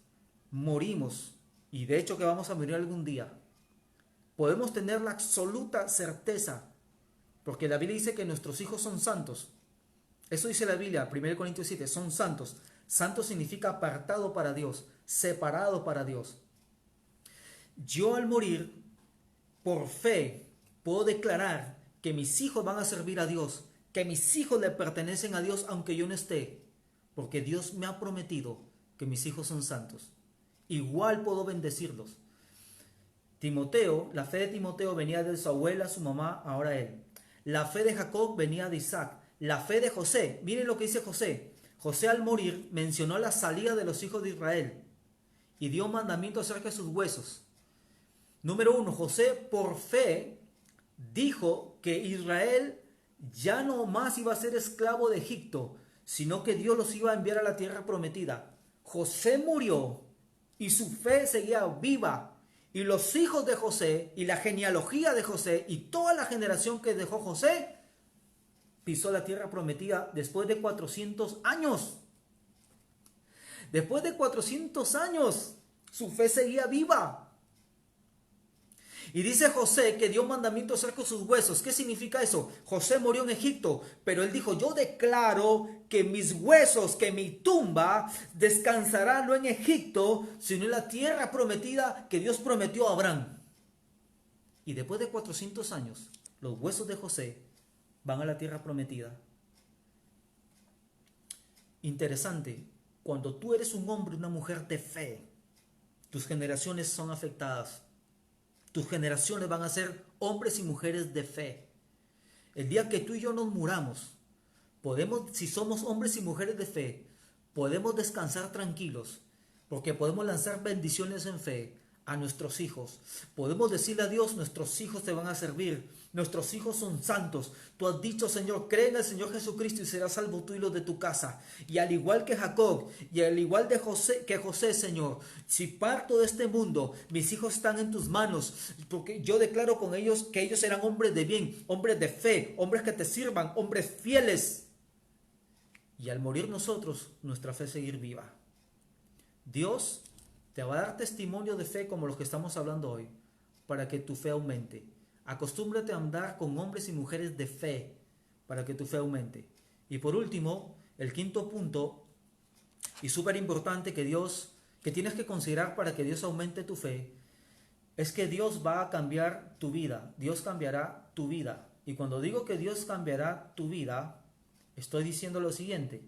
morimos, y de hecho que vamos a morir algún día, podemos tener la absoluta certeza, porque la Biblia dice que nuestros hijos son santos. Eso dice la Biblia, 1 Corintios 7, son santos. Santo significa apartado para Dios, separado para Dios. Yo al morir, por fe, puedo declarar que mis hijos van a servir a Dios, que mis hijos le pertenecen a Dios aunque yo no esté, porque Dios me ha prometido que mis hijos son santos. Igual puedo bendecirlos. Timoteo, la fe de Timoteo venía de su abuela, su mamá, ahora él. La fe de Jacob venía de Isaac. La fe de José, miren lo que dice José. José al morir mencionó la salida de los hijos de Israel y dio mandamiento acerca de sus huesos. Número 1, José por fe dijo que Israel ya no más iba a ser esclavo de Egipto, sino que Dios los iba a enviar a la tierra prometida. José murió y su fe seguía viva. Y los hijos de José y la genealogía de José y toda la generación que dejó José pisó la tierra prometida después de 400 años. Después de 400 años, su fe seguía viva. Y dice José que dio mandamiento acerca de sus huesos. ¿Qué significa eso? José murió en Egipto, pero él dijo: yo declaro que mis huesos, que mi tumba descansará no en Egipto, sino en la tierra prometida que Dios prometió a Abraham. Y después de 400 años, los huesos de José van a la tierra prometida. Interesante, cuando tú eres un hombre, una mujer de fe, tus generaciones son afectadas. Tus generaciones van a ser hombres y mujeres de fe. El día que tú y yo nos muramos, si somos hombres y mujeres de fe, podemos descansar tranquilos, porque podemos lanzar bendiciones en fe a nuestros hijos. Podemos decirle a Dios, nuestros hijos te van a servir, nuestros hijos son santos. Tú has dicho, Señor, cree en el Señor Jesucristo y serás salvo tú y los de tu casa. Y al igual que Jacob, y al igual que José, Señor, si parto de este mundo, mis hijos están en tus manos, porque yo declaro con ellos que ellos serán hombres de bien, hombres de fe, hombres que te sirvan, hombres fieles. Y al morir nosotros, nuestra fe seguir viva. Dios te va a dar testimonio de fe como los que estamos hablando hoy, para que tu fe aumente. Acostúmbrate a andar con hombres y mujeres de fe, para que tu fe aumente. Y por último, el quinto punto, y súper importante que tienes que considerar para que Dios aumente tu fe, es que Dios va a cambiar tu vida. Dios cambiará tu vida. Y cuando digo que Dios cambiará tu vida, estoy diciendo lo siguiente: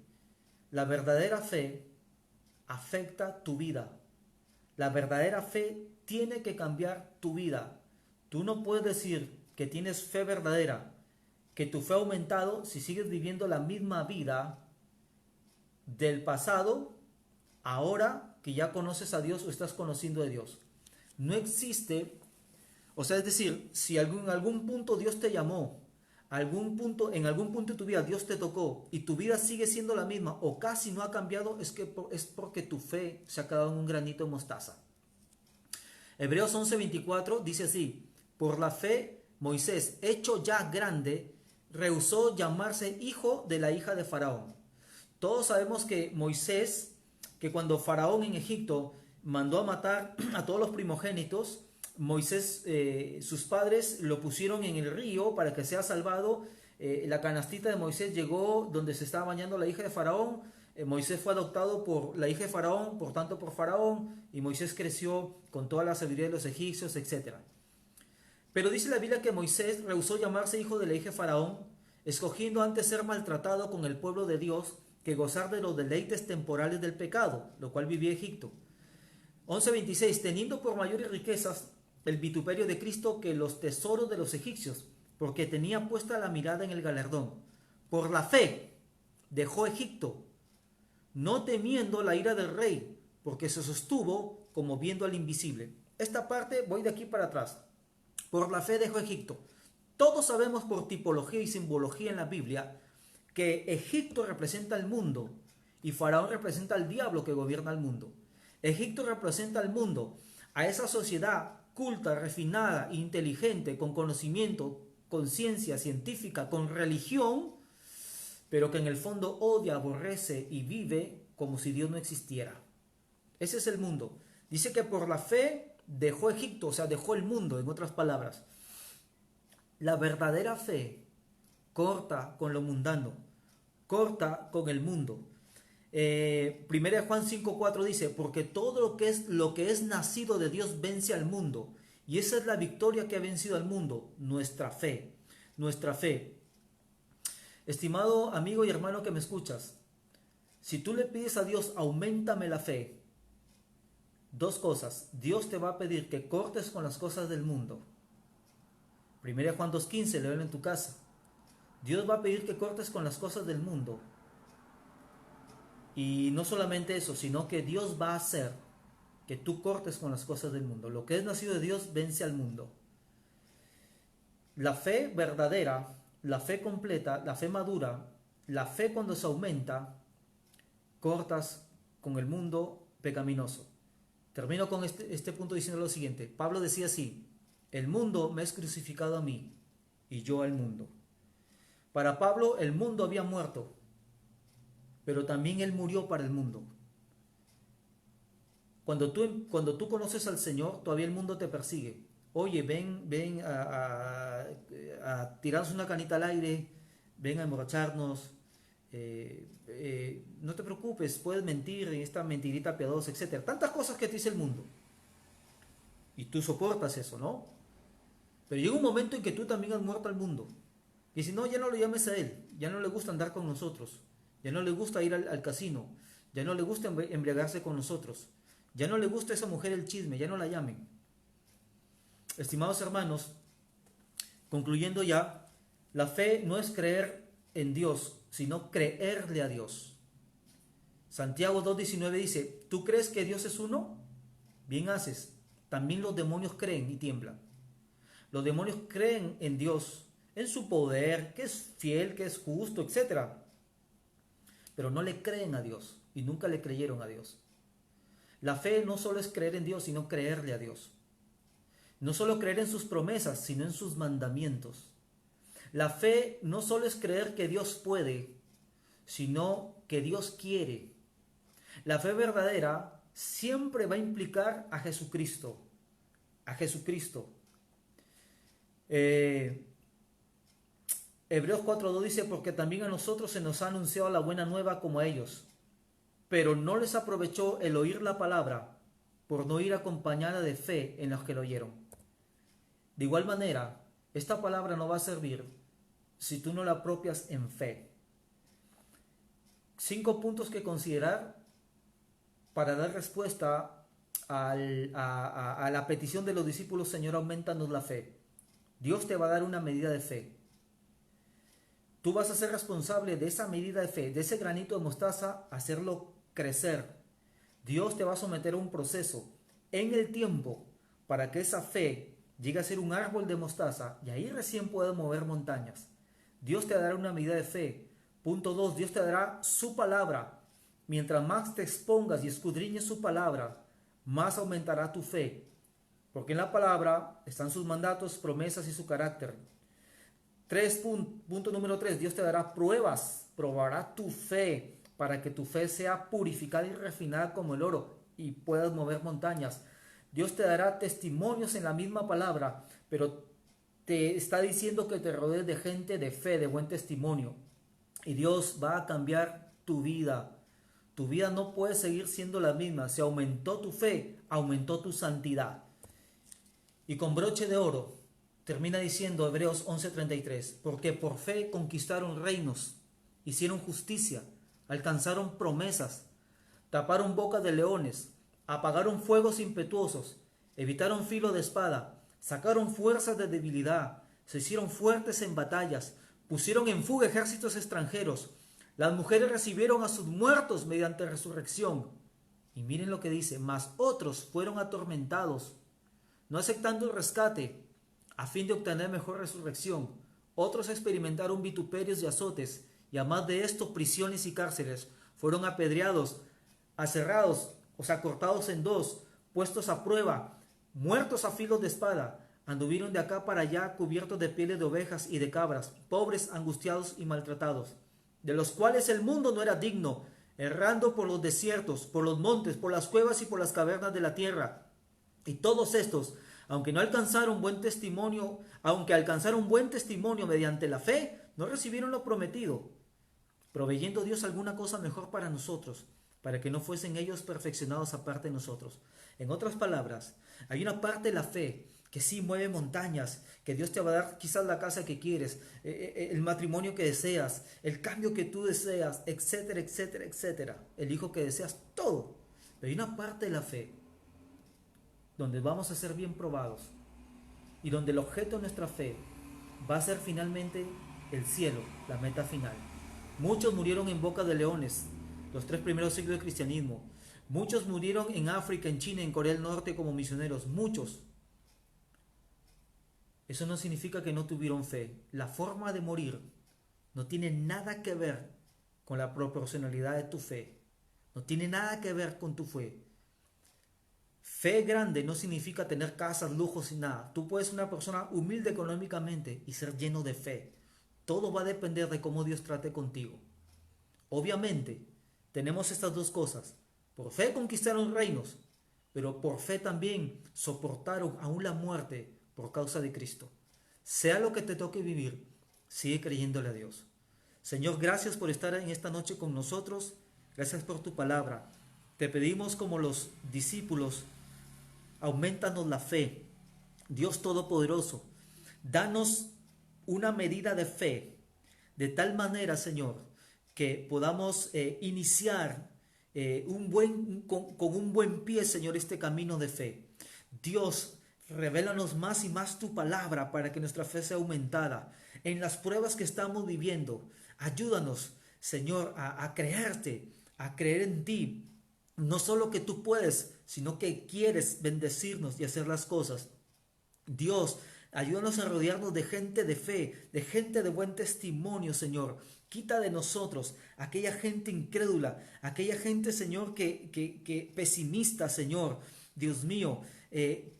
la verdadera fe afecta tu vida. La verdadera fe tiene que cambiar tu vida. Tú no puedes decir que tienes fe verdadera, que tu fe ha aumentado si sigues viviendo la misma vida del pasado, ahora que ya conoces a Dios o estás conociendo a Dios. No existe, o sea, es decir, si en algún punto Dios te llamó, en algún punto de tu vida Dios te tocó y tu vida sigue siendo la misma o casi no ha cambiado, es porque tu fe se ha quedado en un granito de mostaza. Hebreos 11:24 dice así: por la fe Moisés, hecho ya grande, rehusó llamarse hijo de la hija de Faraón. Todos sabemos que Moisés, que cuando Faraón en Egipto mandó a matar a todos los primogénitos, Moisés, sus padres lo pusieron en el río para que sea salvado. La canastita de Moisés llegó donde se estaba bañando la hija de Faraón. Moisés fue adoptado por la hija de Faraón, por tanto por Faraón, y Moisés creció con toda la sabiduría de los egipcios, etc. Pero dice la Biblia que Moisés rehusó llamarse hijo de la hija de Faraón, escogiendo antes ser maltratado con el pueblo de Dios que gozar de los deleites temporales del pecado, lo cual vivía Egipto. 11:26, teniendo por mayores riquezas el vituperio de Cristo que los tesoros de los egipcios, porque tenía puesta la mirada en el galardón. Por la fe dejó Egipto, no temiendo la ira del rey, porque se sostuvo como viendo al invisible. Esta parte voy de aquí para atrás. Por la fe dejó Egipto. Todos sabemos por tipología y simbología en la Biblia que Egipto representa el mundo y Faraón representa al diablo que gobierna el mundo. Egipto representa al mundo, a esa sociedad culta, refinada, inteligente, con conocimiento, con ciencia científica, con religión, pero que en el fondo odia, aborrece y vive como si Dios no existiera. Ese es el mundo. Dice que por la fe dejó Egipto, o sea, dejó el mundo, en otras palabras. La verdadera fe corta con lo mundano, corta con el mundo. Primera de Juan 5:4 dice: porque todo lo que es nacido de Dios vence al mundo, y esa es la victoria que ha vencido al mundo, nuestra fe. Nuestra fe. Estimado amigo y hermano que me escuchas, si tú le pides a Dios, auméntame la fe, dos cosas: Dios te va a pedir que cortes con las cosas del mundo. Primera de Juan 2:15, léelo en tu casa. Dios va a pedir que cortes con las cosas del mundo. Y no solamente eso, sino que Dios va a hacer que tú cortes con las cosas del mundo. Lo que es nacido de Dios vence al mundo. La fe verdadera, la fe completa, la fe madura, la fe cuando se aumenta, cortas con el mundo pecaminoso. Termino con este punto diciendo lo siguiente. Pablo decía así: el mundo me es crucificado a mí y yo al mundo. Para Pablo el mundo había muerto, pero también él murió para el mundo. Cuando tú conoces al Señor, todavía el mundo te persigue. Oye, ven a tirarnos una canita al aire, ven a emborracharnos. No te preocupes, puedes mentir en esta mentirita piadosa, etc. Tantas cosas que te dice el mundo. Y tú soportas eso, ¿no? Pero llega un momento en que tú también has muerto al mundo. Y si no, ya no lo llames a él. Ya no le gusta andar con nosotros. Ya no le gusta ir al casino. Ya no le gusta embriagarse con nosotros. Ya no le gusta a esa mujer el chisme. Ya no la llamen. estimados hermanos, concluyendo ya, la fe no es creer en Dios, sino creerle a Dios. Santiago 2:19 dice, ¿tú crees que Dios es uno? Bien haces. También los demonios creen y tiemblan. Los demonios creen en Dios, en su poder, que es fiel, que es justo, etc. Pero no le creen a Dios y nunca le creyeron a Dios. La fe no solo es creer en Dios, sino creerle a Dios. No solo creer en sus promesas, sino en sus mandamientos. La fe no solo es creer que Dios puede, sino que Dios quiere. La fe verdadera siempre va a implicar a Jesucristo. A Jesucristo. Hebreos 4:2 dice, porque también a nosotros se nos ha anunciado la buena nueva como a ellos, pero no les aprovechó el oír la palabra por no ir acompañada de fe en los que lo oyeron. De igual manera, esta palabra no va a servir si tú no la apropias en fe. 5 puntos que considerar para dar respuesta a la petición de los discípulos, Señor, aumentanos la fe. Dios te va a dar una medida de fe. Tú vas a ser responsable de esa medida de fe, de ese granito de mostaza, hacerlo crecer. Dios te va a someter a un proceso en el tiempo para que esa fe llegue a ser un árbol de mostaza y ahí recién puedes mover montañas. Dios te dará una medida de fe. Punto 2, Dios te dará su palabra. Mientras más te expongas y escudriñes su palabra, más aumentará tu fe. Porque en la palabra están sus mandatos, promesas y su carácter. Punto número 3, Dios te dará pruebas, probará tu fe para que tu fe sea purificada y refinada como el oro y puedas mover montañas. Dios te dará testimonios en la misma palabra, pero te está diciendo que te rodees de gente de fe, de buen testimonio. Y Dios va a cambiar tu vida. Tu vida no puede seguir siendo la misma. Si aumentó tu fe, aumentó tu santidad. Y con broche de oro termina diciendo Hebreos 11:33, porque por fe conquistaron reinos, hicieron justicia, alcanzaron promesas, taparon bocas de leones, apagaron fuegos impetuosos, evitaron filo de espada, sacaron fuerzas de debilidad, se hicieron fuertes en batallas, pusieron en fuga ejércitos extranjeros. Las mujeres recibieron a sus muertos mediante resurrección. Y miren lo que dice, mas otros fueron atormentados, no aceptando el rescate, a fin de obtener mejor resurrección. Otros experimentaron vituperios y azotes, y además de esto prisiones y cárceles. Fueron apedreados, aserrados, o sea, cortados en dos, puestos a prueba, muertos a filos de espada. Anduvieron de acá para allá cubiertos de pieles de ovejas y de cabras, pobres, angustiados y maltratados, de los cuales el mundo no era digno, errando por los desiertos, por los montes, por las cuevas y por las cavernas de la tierra. Y todos estos, aunque alcanzaron buen testimonio mediante la fe, no recibieron lo prometido, proveyendo Dios alguna cosa mejor para nosotros, para que no fuesen ellos perfeccionados aparte de nosotros. En otras palabras, hay una parte de la fe que sí mueve montañas, que Dios te va a dar quizás la casa que quieres, el matrimonio que deseas, el cambio que tú deseas, etcétera, etcétera, etcétera, el hijo que deseas, todo. Pero hay una parte de la fe donde vamos a ser bien probados y donde el objeto de nuestra fe va a ser finalmente el cielo, la meta final. Muchos murieron en boca de leones, los 3 primeros siglos del cristianismo. Muchos murieron en África, en China, en Corea del Norte como misioneros, muchos. Eso no significa que no tuvieron fe. La forma de morir no tiene nada que ver con la proporcionalidad de tu fe. No tiene nada que ver con tu fe. Fe grande no significa tener casas, lujos y nada. Tú puedes ser una persona humilde económicamente y ser lleno de fe. Todo va a depender de cómo Dios trate contigo. Obviamente, tenemos estas dos cosas. Por fe conquistaron reinos, pero por fe también soportaron aún la muerte por causa de Cristo. Sea lo que te toque vivir, sigue creyéndole a Dios. Señor, gracias por estar en esta noche con nosotros. Gracias por tu palabra. Te pedimos como los discípulos, aumentanos la fe. Dios Todopoderoso, danos una medida de fe, de tal manera, Señor, que podamos iniciar con un buen pie, Señor, este camino de fe. Dios, Revélanos más y más tu palabra para que nuestra fe sea aumentada. En las pruebas que estamos viviendo, ayúdanos, Señor, a creerte, a creer en ti. No solo que tú puedes, sino que quieres bendecirnos y hacer las cosas. Dios, ayúdanos a rodearnos de gente de fe, de gente de buen testimonio, Señor. Quita de nosotros aquella gente incrédula, aquella gente, Señor, que pesimista, Señor. Dios mío,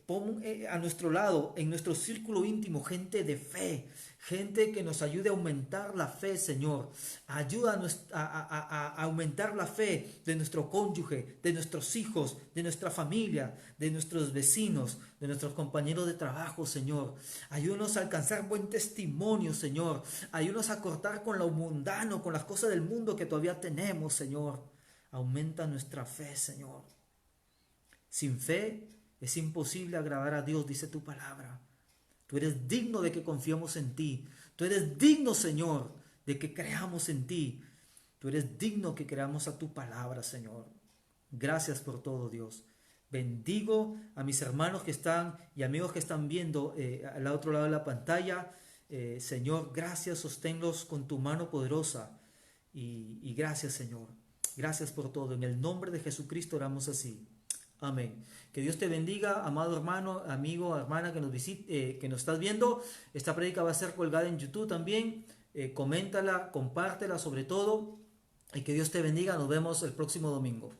pon a nuestro lado, en nuestro círculo íntimo, gente de fe, gente que nos ayude a aumentar la fe, Señor. Ayúdanos a aumentar la fe de nuestro cónyuge, de nuestros hijos, de nuestra familia, de nuestros vecinos, de nuestros compañeros de trabajo, Señor. Ayúdanos a alcanzar buen testimonio, Señor. Ayúdanos a cortar con lo mundano, con las cosas del mundo que todavía tenemos, Señor. Aumenta nuestra fe, Señor. Sin fe es imposible agradar a Dios, dice tu palabra. Tú eres digno de que confiemos en ti. Tú eres digno, Señor, de que creamos en ti. Tú eres digno que creamos a tu palabra, Señor. Gracias por todo, Dios. Bendigo a mis hermanos que están y amigos que están viendo al otro lado de la pantalla. Señor, gracias, sosténlos con tu mano poderosa. Y gracias, Señor. Gracias por todo. En el nombre de Jesucristo oramos así. Amén. Que Dios te bendiga, amado hermano, amigo, hermana que que nos estás viendo. Esta prédica va a ser colgada en YouTube también. Coméntala, compártela sobre todo. Y que Dios te bendiga. Nos vemos el próximo domingo.